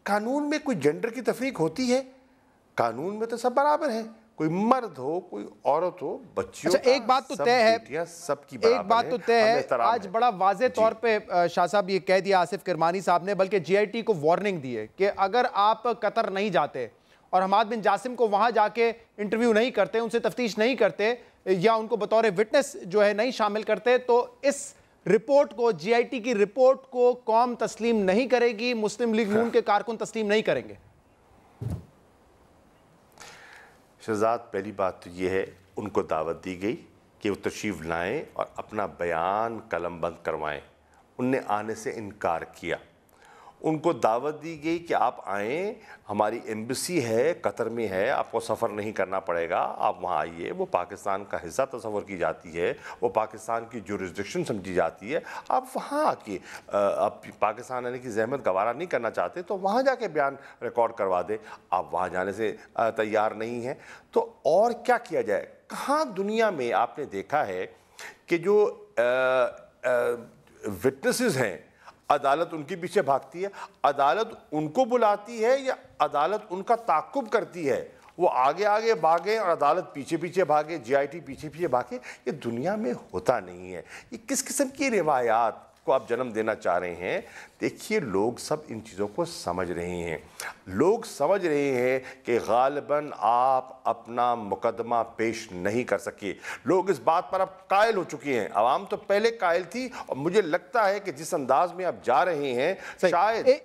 कानून में कोई जेंडर की तफरीक होती है? कानून में तो सब बराबर हैं, कोई मर्द हो कोई औरत हो, बच्चियों अच्छा, एक बात तो तय है, सबकी एक बात तो तय है, आज बड़ा वाज़े तौर पे शाह साहब ये कह दिया आसिफ किरमानी साहब ने, बल्कि GIT को वार्निंग दी है कि अगर आप कतर नहीं जाते और हमाद बिन जासिम को वहां जाके इंटरव्यू नहीं करते, उनसे तफ्तीश नहीं करते या उनको बतौर विटनेस जो है नहीं शामिल करते, तो इस रिपोर्ट को, GIT की रिपोर्ट को कौम तस्लीम नहीं करेगी, मुस्लिम लीग नून के कारकुन तस्लीम नहीं करेंगे। शहजाद, पहली बात तो ये है, उनको दावत दी गई कि वो तशरीफ़ लाएं और अपना बयान कलमबंद करवाएं। उनने आने से इनकार किया। उनको दावत दी गई कि आप आएँ, हमारी एम्बेसी है कतर में है, आपको सफ़र नहीं करना पड़ेगा, आप वहाँ आइए। वो पाकिस्तान का हिस्सा तस्वर की जाती है, वो पाकिस्तान की जुरिस्डिक्शन समझी जाती है। आप वहाँ आके आप पाकिस्तान आने की जहमत गवारा नहीं करना चाहते तो वहाँ जाके बयान रिकॉर्ड करवा दें। आप वहाँ जाने से तैयार नहीं हैं तो और क्या किया जाए? कहाँ दुनिया में आपने देखा है कि जो विटनेसेस हैं, अदालत उनके पीछे भागती है, अदालत उनको बुलाती है या अदालत उनका ताक़ुब करती है? वो आगे आगे भागे और अदालत पीछे पीछे भागे, जीआईटी पीछे पीछे भागे। ये दुनिया में होता नहीं है। ये किस किस्म की रिवायात को आप जन्म देना चाह रहे हैं? देखिए, लोग सब इन चीज़ों को समझ रहे हैं। लोग समझ रहे हैं कि गालिबन आप अपना मुकदमा पेश नहीं कर सके। लोग इस बात पर अब कायल हो चुके हैं। आवाम तो पहले कायल थी और मुझे लगता है कि जिस अंदाज में आप जा रहे हैं,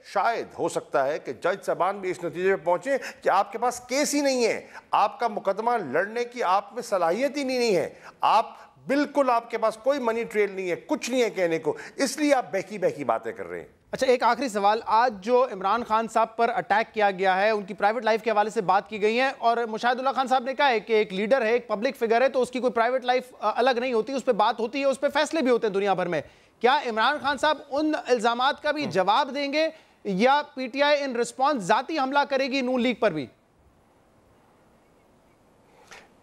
शायद हो सकता है कि जज साहबान भी इस नतीजे पर पहुंचे कि आपके पास केस ही नहीं है, आपका मुकदमा लड़ने की आप में सलाहियत ही नहीं है, आप बिल्कुल, आपके पास कोई मनी ट्रेल नहीं है, कुछ नहीं है कहने को, इसलिए आप बहकी बहकी बातें कर रहे हैं। अच्छा, एक आखिरी सवाल। आज जो इमरान खान साहब पर अटैक किया गया है, उनकी प्राइवेट लाइफ के हवाले से बात की गई है और मुशाहिदुल्लाह खान साहब ने कहा है कि एक लीडर है, एक पब्लिक फिगर है, तो उसकी कोई प्राइवेट लाइफ अलग नहीं होती, उस पर बात होती है, उस पर फैसले भी होते हैं दुनिया भर में। क्या इमरान खान साहब उन इल्जामात का भी जवाब देंगे या पीटीआई इन रिस्पॉन्स जाती हमला करेगी नून लीग पर भी?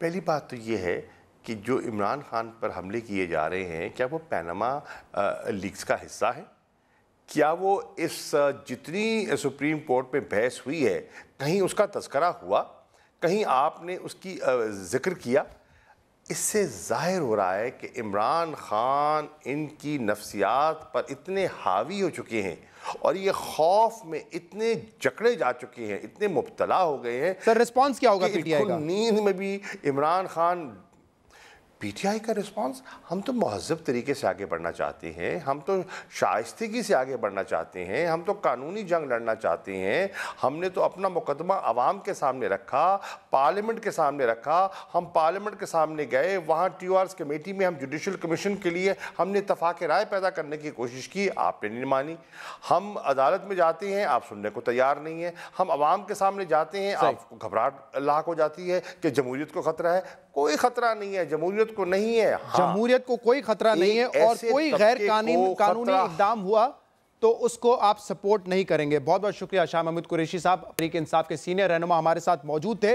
पहली बात तो ये है कि जो इमरान खान पर हमले किए जा रहे हैं, क्या वो पैनामा लीक्स का हिस्सा है? क्या वो इस जितनी सुप्रीम कोर्ट में बहस हुई है, कहीं उसका तज़किरा हुआ, कहीं आपने उसकी जिक्र किया? इससे ज़ाहिर हो रहा है कि इमरान खान इनकी नफ्सियात पर इतने हावी हो चुके हैं और ये खौफ में इतने जकड़े जा चुके हैं, इतने मुब्तला हो गए हैं। सर, रिस्पॉन्स क्या होगा पीटीआई का? नींद में भी इमरान खान, पीटीआई का रिस्पांस, हम तो महज़ब तरीके से आगे बढ़ना चाहते हैं, हम तो शाइस्तगी से आगे बढ़ना चाहते हैं, हम तो कानूनी जंग लड़ना चाहते हैं। हमने तो अपना मुकदमा अवाम के सामने रखा, पार्लियामेंट के सामने रखा। हम पार्लियामेंट के सामने गए, वहाँ TORs कमेटी में हम जुडिशल कमीशन के लिए हमने इत्तफाक राय पैदा करने की कोशिश की, आपने नहीं मानी। हम अदालत में जाते हैं, आप सुनने को तैयार नहीं है। हम अवाम के सामने जाते हैं, आपको घबराहट लाक हो जाती है कि जमहूरियत को ख़तरा है। कोई खतरा नहीं है, जमहूरियत को नहीं है। जमहूरियत को कोई खतरा नहीं है और कोई गैर कानूनी इक़दाम हुआ तो उसको आप सपोर्ट नहीं करेंगे। बहुत बहुत शुक्रिया। शाह महमूद कुरैशी साहब, तहरीक इंसाफ के सीनियर रहनुमा, हमारे साथ मौजूद थे।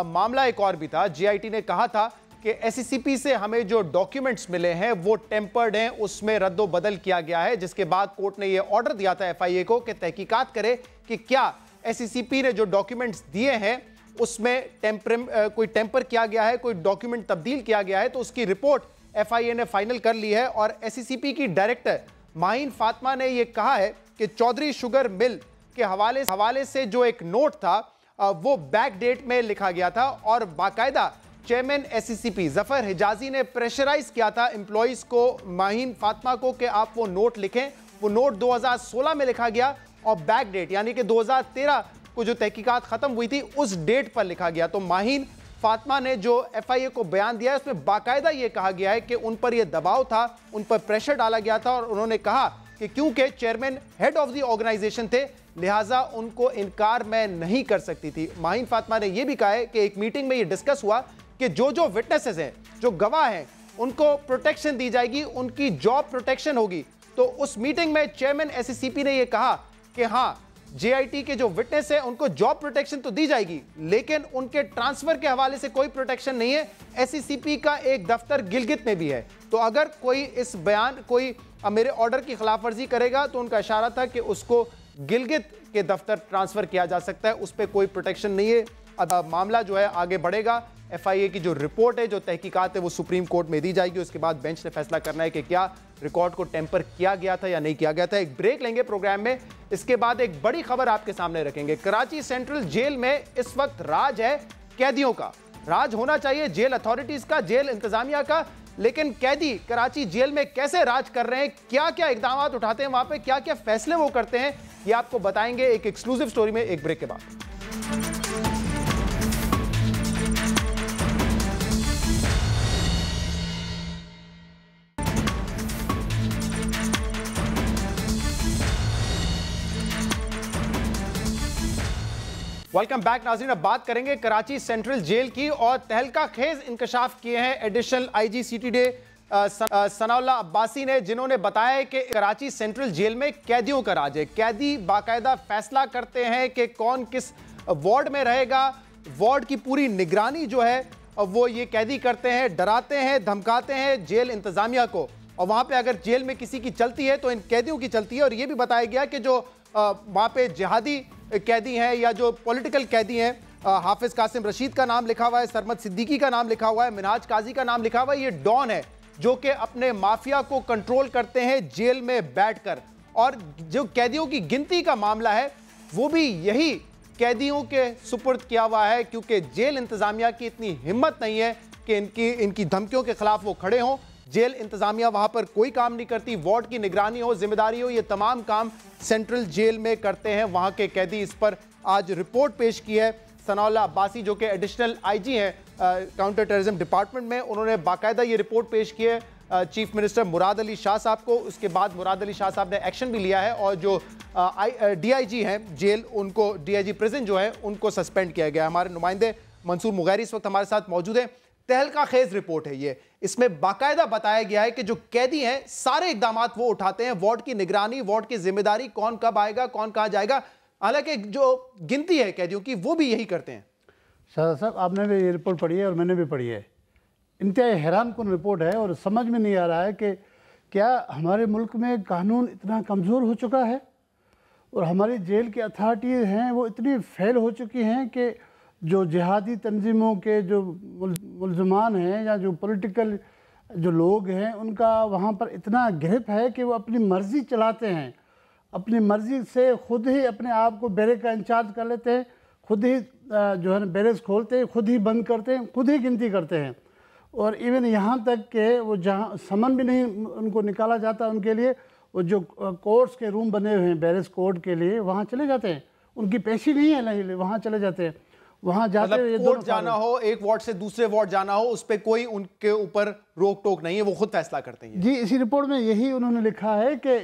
मामला एक और भी था। जीआईटी ने कहा था कि SCCP से हमें जो डॉक्यूमेंट्स मिले हैं वो टेम्पर्ड हैं, उसमें रद्दो बदल किया गया है, जिसके बाद कोर्ट ने यह ऑर्डर दिया था FIA को कि तहकीकात करे कि क्या SCCP ने जो डॉक्यूमेंट्स दिए हैं उसमें कोई टेम्पर किया गया है, कोई डॉक्यूमेंट तब्दील किया गया है। तो उसकी रिपोर्ट FIA ने फाइनल कर ली है और SCCP की डायरेक्टर माहीन फातिमा ने यह कहा है कि चौधरी शुगर मिल के हवाले से जो एक नोट था वो बैक डेट में लिखा गया था और बाकायदा चेयरमैन SCCP जफर हिजाजी ने प्रेशराइज किया था एम्प्लॉइज को, माहीन फातिमा को, कि आप वो नोट लिखें। वो नोट 2016 में लिखा गया और बैक डेट यानी कि 2013 को जो तहकीकात खत्म हुई थी उस डेट पर लिखा गया। तो माहीन फातिमा ने जो FIA को बयान दिया है उसमें बाकायदा ये कहा गया है कि उन पर यह दबाव था, उन पर प्रेशर डाला गया था और उन्होंने कहा कि क्योंकि chairman head of the organization थे लिहाजा उनको इनकार मैं नहीं कर सकती थी। माहीन फातिमा ने यह भी कहा है कि एक मीटिंग में यह डिस्कस हुआ कि जो विटनेसेस हैं, जो गवाह हैं, उनको प्रोटेक्शन दी जाएगी, उनकी जॉब प्रोटेक्शन होगी। तो उस मीटिंग में चेयरमैन SCCP ने यह कहा कि हाँ, JIT के जो विटनेस है उनको जॉब प्रोटेक्शन तो दी जाएगी लेकिन उनके ट्रांसफर के हवाले से कोई प्रोटेक्शन नहीं है। SCCP का एक दफ्तर गिलगित में भी है। तो अगर कोई इस बयान कोई मेरे ऑर्डर की खिलाफवर्जी करेगा तो उनका इशारा था कि उसको गिलगित के दफ्तर ट्रांसफर किया जा सकता है, उस पर कोई प्रोटेक्शन नहीं है। अब मामला जो है आगे बढ़ेगा। FIA की जो रिपोर्ट है, जो तहकीकात है, वो सुप्रीम कोर्ट में दी जाएगी। उसके बाद बेंच ने फैसला करना है कि क्या रिकॉर्ड को टेम्पर किया गया था या नहीं किया गया था। एक ब्रेक लेंगे प्रोग्राम में, इसके बाद एक बड़ी खबर आपके सामने रखेंगे। कराची सेंट्रल जेल में इस वक्त राज है कैदियों का। राज होना चाहिए जेल अथॉरिटीज का, जेल इंतजामिया का, लेकिन कैदी कराची जेल में कैसे राज कर रहे हैं, क्या क्या इकदाम उठाते हैं वहां पे, क्या क्या फैसले वो करते हैं, ये आपको बताएंगे एक एक्सक्लूसिव स्टोरी में, एक ब्रेक के बाद। वेलकम बैक नाज़रीन। अब बात करेंगे कराची सेंट्रल जेल की और तहलका खेज इंकशाफ किए हैं additional IG city day Sanaullah Abbasi ने, जिन्होंने बताया कि कराची सेंट्रल जेल में कैदियों का राज है। कैदी बाकायदा फैसला करते हैं कि कौन किस वार्ड में रहेगा। वार्ड की पूरी निगरानी जो है वो ये कैदी करते हैं, डराते हैं, धमकाते हैं जेल इंतजामिया को, और वहां पे अगर जेल में किसी की चलती है तो इन कैदियों की चलती है। और ये भी बताया गया कि जो वहां पे जिहादी कैदी हैं या जो पॉलिटिकल कैदी हैं, हाफिज कासिम रशीद का नाम लिखा हुआ है, सरमद सिद्दीकी का नाम लिखा हुआ है, मिनाज काजी का नाम लिखा हुआ है। ये डॉन है जो कि अपने माफिया को कंट्रोल करते हैं जेल में बैठकर। और जो कैदियों की गिनती का मामला है वो भी यही कैदियों के सुपुर्द किया हुआ है, क्योंकि जेल इंतजामिया की इतनी हिम्मत नहीं है कि इनकी धमकियों के खिलाफ वो खड़े हों। जेल इंतजामिया वहां पर कोई काम नहीं करती। वार्ड की निगरानी हो, जिम्मेदारी हो, ये तमाम काम सेंट्रल जेल में करते हैं वहां के कैदी। इस पर आज रिपोर्ट पेश की है सनाउल्लाह अब्बासी जो कि एडिशनल आईजी हैं काउंटर टेररिज्म डिपार्टमेंट में। उन्होंने बाकायदा ये रिपोर्ट पेश की है चीफ मिनिस्टर मुराद अली शाह साहब को। उसके बाद मुराद अली शाह साहब ने एक्शन भी लिया है और जो डीआईजी हैं जेल, उनको डीआईजी प्रिजन जो है उनको सस्पेंड किया गया। हमारे नुमाइंदे मंसूर मुगैरी इस वक्त हमारे साथ मौजूद हैं। तहलका खेज रिपोर्ट है ये, इसमें बाकायदा बताया गया है कि जो कैदी हैं सारे इकदाम वो उठाते हैं। वार्ड की निगरानी, वार्ड की जिम्मेदारी, कौन कब आएगा, कौन कहाँ जाएगा, हालांकि जो गिनती है कैदियों की वो भी यही करते हैं। शाह साहब, आपने भी ये रिपोर्ट पढ़ी है और मैंने भी पढ़ी है। इंतहाई हैरानकुन रिपोर्ट है और समझ में नहीं आ रहा है कि क्या हमारे मुल्क में कानून इतना कमज़ोर हो चुका है और हमारी जेल की अथॉरिटीज़ हैं वो इतनी फेल हो चुकी हैं कि जो जिहादी तंजीमों के जो मुल्ज़मान हैं या जो पॉलिटिकल जो लोग हैं उनका वहाँ पर इतना ग्रिप है कि वो अपनी मर्ज़ी चलाते हैं। अपनी मर्ज़ी से खुद ही अपने आप को बैरक का इंचार्ज कर लेते हैं, खुद ही जो है बैरक्स खोलते हैं, खुद ही बंद करते हैं, खुद ही गिनती करते हैं। और इवन यहाँ तक कि वो जहाँ समन भी नहीं उनको निकाला जाता उनके लिए, वो जो कोर्ट्स के रूम बने हुए हैं बैरक्स कोर्ट के लिए वहाँ चले जाते हैं। उनकी पेशी नहीं है, नहीं वहाँ चले जाते हैं। वहाँ जाते हुए कोर्ट जाना हो, एक वार्ड से दूसरे वार्ड जाना हो, उस पर कोई उनके ऊपर रोक टोक नहीं है, वो खुद फैसला करते हैं। जी, इसी रिपोर्ट में यही उन्होंने लिखा है कि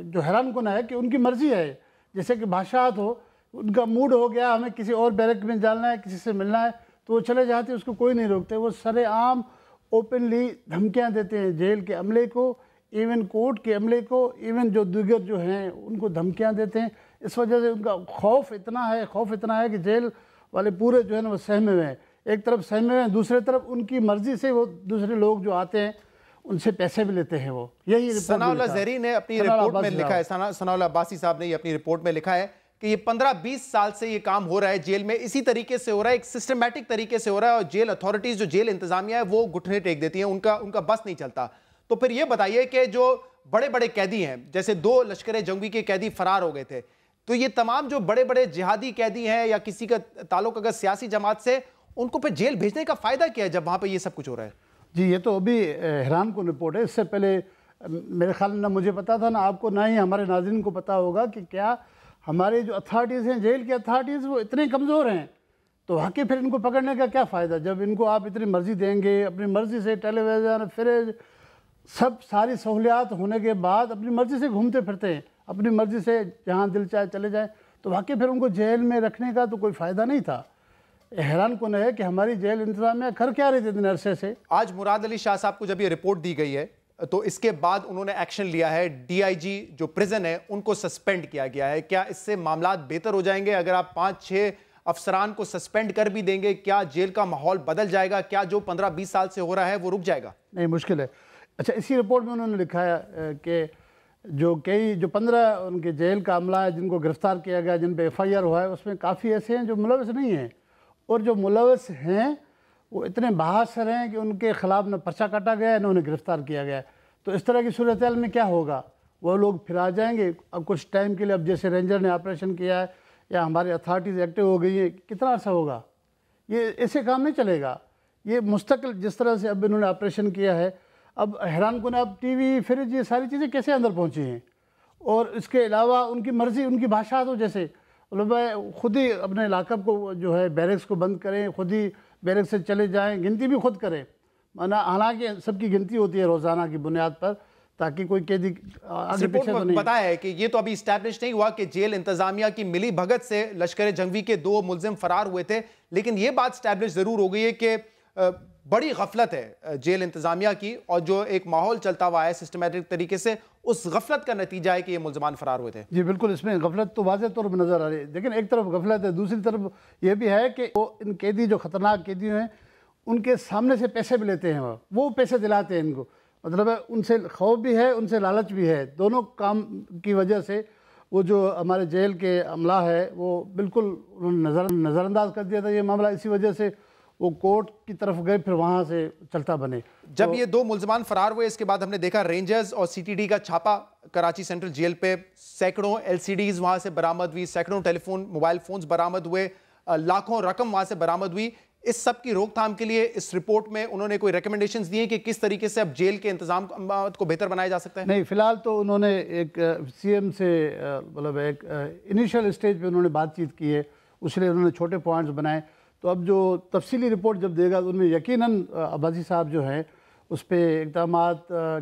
जो हैरानकुन है कि उनकी मर्जी है। जैसे कि बादशाहत हो, उनका मूड हो गया हमें किसी और बैरक में जाना है, किसी से मिलना है, तो वो चले जाते हैं, उसको कोई नहीं रोकते। वो सरेआम ओपनली धमकियाँ देते हैं जेल के अमले को, इवन कोर्ट के अमले को, इवन जो दीगर जो हैं उनको धमकियाँ देते हैं। इस वजह से उनका खौफ इतना है कि जेल वाले पूरे जो है ना वो सहमे हुए हैं। एक तरफ सहमे हुए हैं, दूसरी तरफ उनकी मर्जी से वो दूसरे लोग जो आते हैं उनसे पैसे भी लेते हैं। वो यही सनाउल्लाह ज़हरी ने अपनी रिपोर्ट में लिखा है, सनाउल्लाह अब्बासी साहब ने अपनी रिपोर्ट में लिखा है कि ये 15-20 साल से ये काम हो रहा है जेल में, इसी तरीके से हो रहा है, एक सिस्टमैटिक तरीके से हो रहा है। और जेल अथॉरिटीज, जो जेल इंतजामिया है, वो घुटने टेक देती हैं, उनका बस नहीं चलता। तो फिर ये बताइए कि जो बड़े बड़े कैदी हैं, जैसे 2 लश्कर जंगी के कैदी फरार हो गए थे, तो ये तमाम जो बड़े बड़े जिहादी कैदी हैं या किसी का ताल्लुक अगर सियासी जमात से, उनको फिर जेल भेजने का फायदा क्या है जब वहां पे ये सब कुछ हो रहा है? जी, ये तो अभी हैरान कौन रिपोर्ट है। इससे पहले मेरे ख्याल में ना मुझे पता था, ना आपको, ना ही हमारे नाज़रीन को पता होगा कि क्या हमारे जो अथॉरिटीज़ हैं, जेल की अथॉरिटीज़, वो इतने कमज़ोर हैं। तो वाकई फिर इनको पकड़ने का क्या फ़ायदा जब इनको आप इतनी मर्ज़ी देंगे, अपनी मर्ज़ी से टेलीविज़न, फ्रिज, सब सारी सहूलियात होने के बाद अपनी मर्ज़ी से घूमते फिरते हैं, अपनी मर्ज़ी से जहाँ दिल चाहे चले जाएं, तो वाकई फिर उनको जेल में रखने का तो कोई फ़ायदा नहीं था। हैरान कौन है कि हमारी जेल इंतज़ामिया कर क्या रही थी इतने अरसे से। आज मुराद अली शाह साहब को जब ये रिपोर्ट दी गई है तो इसके बाद उन्होंने एक्शन लिया है, डीआईजी जो प्रिजन है उनको सस्पेंड किया गया है। क्या इससे मामला बेहतर हो जाएंगे? अगर आप 5-6 अफसरान को सस्पेंड कर भी देंगे, क्या जेल का माहौल बदल जाएगा? क्या जो 15-20 साल से हो रहा है वो रुक जाएगा? नहीं, मुश्किल है। अच्छा, इसी रिपोर्ट में उन्होंने लिखा है कि जो 15 उनके जेल का अमला है जिनको गिरफ़्तार किया गया, जिन पे FIR हुआ है, उसमें काफ़ी ऐसे हैं जो मुलव्वस नहीं हैं, और जो मुलव्वस हैं वो इतने बहादुर हैं कि उनके ख़िलाफ़ न पर्चा काटा गया है न उन्हें गिरफ़्तार किया गया है। तो इस तरह की सूरत हाल में क्या होगा? वो लोग फिर आ जाएंगे अब कुछ टाइम के लिए। अब जैसे रेंजर ने ऑपरेशन किया है या हमारी अथॉरिटीज़ एक्टिव हो गई है, कितना अर्सा होगा? ये ऐसे काम नहीं चलेगा। ये मुस्तकिल जिस तरह से अब इन्होंने ऑपरेशन किया है, अब हैरान कौन, अब टीवी, फ्रिज, ये सारी चीज़ें कैसे अंदर पहुंची हैं? और इसके अलावा उनकी मर्ज़ी, उनकी भाषा, तो जैसे खुद ही अपने लाकअप को जो है बैरक्स को बंद करें, खुद ही बैरक्स से चले जाएं, गिनती भी खुद करें। माना हालांकि सबकी गिनती होती है रोज़ाना की बुनियाद पर, ताकि कोई कैदी आगे रिपोर्ट पीछे तो में नहीं। बताया है कि ये तो अभी स्टैब्लिश नहीं हुआ कि जेल इंतजामिया की मिली भगत से लश्कर जंगवी के 2 मुलजिम फरार हुए थे, लेकिन ये बात स्टैब्लिश जरूर हो गई है कि बड़ी गफलत है जेल इंतजामिया की, और जो एक माहौल चलता हुआ है सिस्टमैटिक तरीके से, उस गफलत का नतीजा है कि ये मुलजमान फरार हुए थे। जी बिल्कुल, इसमें गफलत तो वाज़ेह तौर पर नज़र आ रही है, लेकिन एक तरफ गफलत है, दूसरी तरफ ये भी है कि वो इन कैदी जो ख़तरनाक कैदी हैं उनके सामने से पैसे भी लेते हैं, वो पैसे दिलाते हैं इनको, मतलब है उनसे खौफ भी है, उनसे लालच भी है। दोनों काम की वजह से वो जो हमारे जेल के अमला है वो बिल्कुल उन्होंने नज़रअंदाज कर दिया था ये मामला, इसी वजह से वो कोर्ट की तरफ गए, फिर वहाँ से चलता बने। जब तो ये 2 मुलजमान फरार हुए, इसके बाद हमने देखा रेंजर्स और सीटीडी का छापा कराची सेंट्रल जेल पे, सैकड़ों एलसीडीज वहाँ से बरामद हुई, सैकड़ों टेलीफोन मोबाइल फोन्स बरामद हुए, लाखों रकम वहाँ से बरामद हुई। इस सब की रोकथाम के लिए इस रिपोर्ट में उन्होंने कोई रिकमेंडेशंस दिए कि किस तरीके से अब जेल के इंतजाम को बेहतर बनाया जा सकता है? नहीं, फिलहाल तो उन्होंने एक सीएम से मतलब एक इनिशियल स्टेज पे उन्होंने बातचीत की है, उसलिए उन्होंने छोटे पॉइंट्स बनाए। तो अब जो तफसीली रिपोर्ट जब देगा तो उनमें यकीनन अब्बासी साहब जो हैं उस पर इक़दाम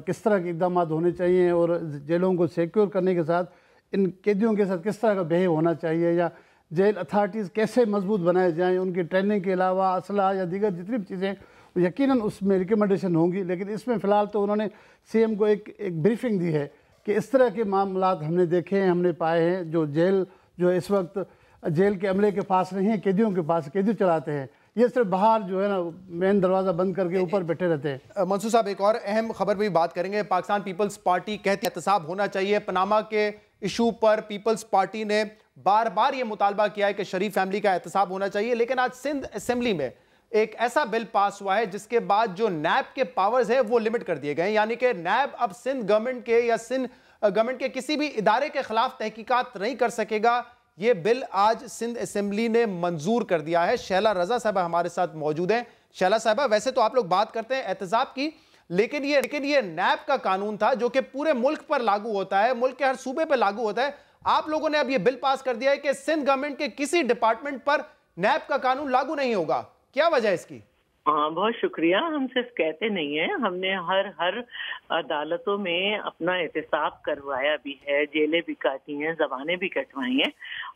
किस तरह के इक़दाम होने चाहिए, और जेलों को सिक्योर करने के साथ इन कैदियों के साथ किस तरह का बिहेव होना चाहिए, या जेल अथॉरिटीज़ कैसे मजबूत बनाए जाएँ, उनकी ट्रेनिंग के अलावा असला या दीगर जितनी भी चीज़ें यकीनन उसमें रिकमेंडेशन होंगी। लेकिन इसमें फ़िलहाल तो उन्होंने सीएम को एक ब्रीफिंग दी है कि इस तरह के मामलात हमने देखे हैं, हमने पाए हैं, जो जेल जो इस वक्त जेल के अमले के पास नहीं है, कैदियों के पास, कैदी चलाते हैं, ये सिर्फ बाहर जो है ना मेन दरवाज़ा बंद करके ऊपर बैठे रहते हैं। मंसूर साहब, एक और अहम खबर पर भी बात करेंगे। पाकिस्तान पीपल्स पार्टी कहती है एहतसाब होना चाहिए। पनामा के इशू पर पीपल्स पार्टी ने बार बार ये मुतालबा किया है कि शरीफ फैमिली का एहतसाब होना चाहिए, लेकिन आज सिंध असेंबली में एक ऐसा बिल पास हुआ है जिसके बाद जो नैब के पावर्स है वो लिमिट कर दिए गए हैं, यानी कि नैब अब सिंध गवर्नमेंट के या सिंध गवर्नमेंट के किसी भी इदारे के खिलाफ तहकीकात नहीं कर सकेगा। ये बिल आज सिंध असेंबली ने मंजूर कर दिया है। शैला रजा साहबा हमारे साथ मौजूद हैं। शैला साहबा, वैसे तो आप लोग बात करते हैं एहतसाब की, लेकिन ये नैब का कानून था जो कि पूरे मुल्क पर लागू होता है, मुल्क के हर सूबे पर लागू होता है। आप लोगों ने अब ये बिल पास कर दिया है कि सिंध गवर्नमेंट के किसी डिपार्टमेंट पर नैब का कानून लागू नहीं होगा, क्या वजह है इसकी? हाँ, बहुत शुक्रिया। हम सिर्फ कहते नहीं हैं, हमने हर अदालतों में अपना एहतसाब करवाया भी है, जेलें भी काटी हैं, जबानें भी कटवाई हैं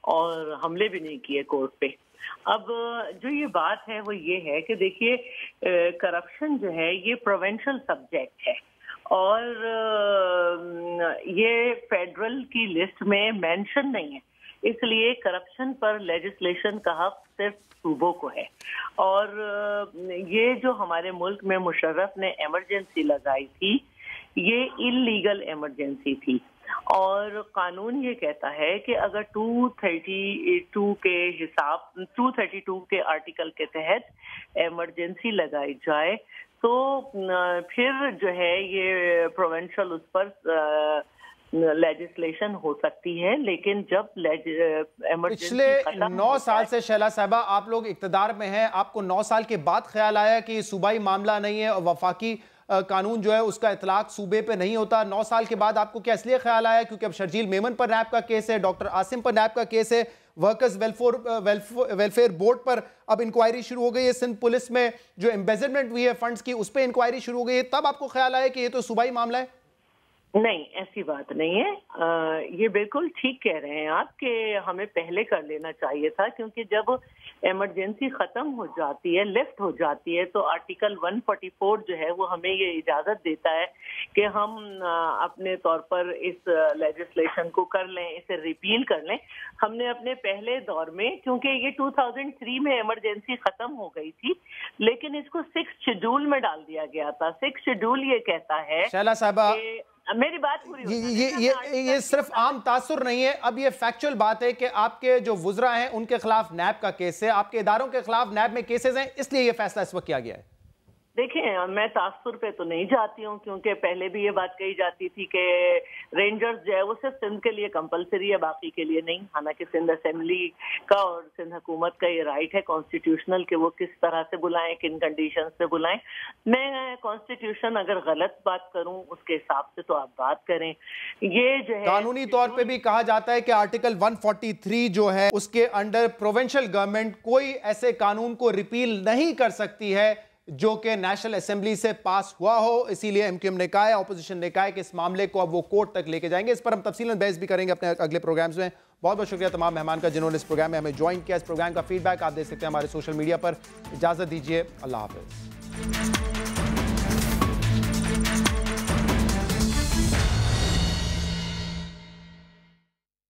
और हमले भी नहीं किए कोर्ट पे। अब जो ये बात है वो ये है कि देखिए, करप्शन जो है ये प्रोविंशियल सब्जेक्ट है और ये फेडरल की लिस्ट में मेंशन नहीं है, इसलिए करप्शन पर लेजिस्लेशन का हक सिर्फ सूबों को है। और ये जो हमारे मुल्क में मुशर्रफ ने इमरजेंसी लगाई थी, ये इल्लीगल इमरजेंसी थी और कानून ये कहता है कि अगर 232 के आर्टिकल के तहत इमरजेंसी लगाई जाए तो फिर जो है ये प्रोविंशियल उस पर लेजिस्लेशन हो सकती है। लेकिन जब पिछले 9 साल से शैला साहबा आप लोग इक्तदार में हैं, आपको 9 साल के बाद ख्याल आया कि सूबाई मामला नहीं है और वफाकी कानून जो है उसका इतलाक सूबे पे नहीं होता? 9 साल के बाद आपको क्या इसलिए ख्याल आया क्योंकि अब शर्जील मेमन पर नैब का केस है, डॉक्टर आसिम पर नैब का केस है, वर्कर्स वेलफेयर बोर्ड पर अब इंक्वायरी शुरू हो गई है, सिंध पुलिस में जो एम्बेजलमेंट हुई है फंड्स की उस पर इंक्वायरी शुरू हो गई है, तब आपको ख्याल आया कि ये तो सूबाई मामला है? नहीं, ऐसी बात नहीं है। ये बिल्कुल ठीक कह रहे हैं आप कि हमें पहले कर लेना चाहिए था, क्योंकि जब इमरजेंसी खत्म हो जाती है, लिफ्ट हो जाती है, तो आर्टिकल 144 जो है वो हमें ये इजाजत देता है कि हम अपने तौर पर इस लेजिस्लेशन को कर लें, इसे रिपील कर लें। हमने अपने पहले दौर में, क्योंकि ये 2003 में इमरजेंसी खत्म हो गई थी, लेकिन इसको 6th शेड्यूल में डाल दिया गया था। 6th शेड्यूल ये कहता है, शैला साहबा मेरी बात पूरी ये सिर्फ आम तासुर नहीं है, अब ये फैक्चुअल बात है कि आपके जो वुज़रा हैं उनके खिलाफ नैब का केस है, आपके इदारों के खिलाफ नैब में केसेस हैं, इसलिए ये फैसला इस वक्त किया गया है। देखें, मैं तासुर पे तो नहीं जाती हूँ, क्योंकि पहले भी ये बात कही जाती थी कि रेंजर्स जो है वो सिर्फ सिंध के लिए कंपलसरी है, बाकी के लिए नहीं। हालांकि सिंध असेंबली का और सिंध हुकूमत का ये राइट है कॉन्स्टिट्यूशनल कि वो किस तरह से बुलाएं, किन कंडीशन से बुलाएं। मैं कॉन्स्टिट्यूशन अगर गलत बात करूं उसके हिसाब से तो आप बात करें। ये जो है कानूनी तौर पे भी कहा जाता है कि आर्टिकल 143 जो है उसके अंडर प्रोविंशियल गवर्नमेंट कोई ऐसे कानून को रिपील नहीं कर सकती है जो कि नेशनल असेंबली से पास हुआ हो। इसीलिए एमक्यूएम ने कहा है, ऑपोजिशन ने कहा है कि इस मामले को अब वो कोर्ट तक लेके जाएंगे। इस पर हम तफसीलन बहस भी करेंगे अपने अगले प्रोग्राम्स में। बहुत बहुत शुक्रिया तमाम मेहमान का जिन्होंने इस प्रोग्राम में हमें ज्वाइन किया। इस प्रोग्राम का फीडबैक आप दे सकते हैं हमारे सोशल मीडिया पर। इजाजत दीजिए, अल्लाह हाफिज।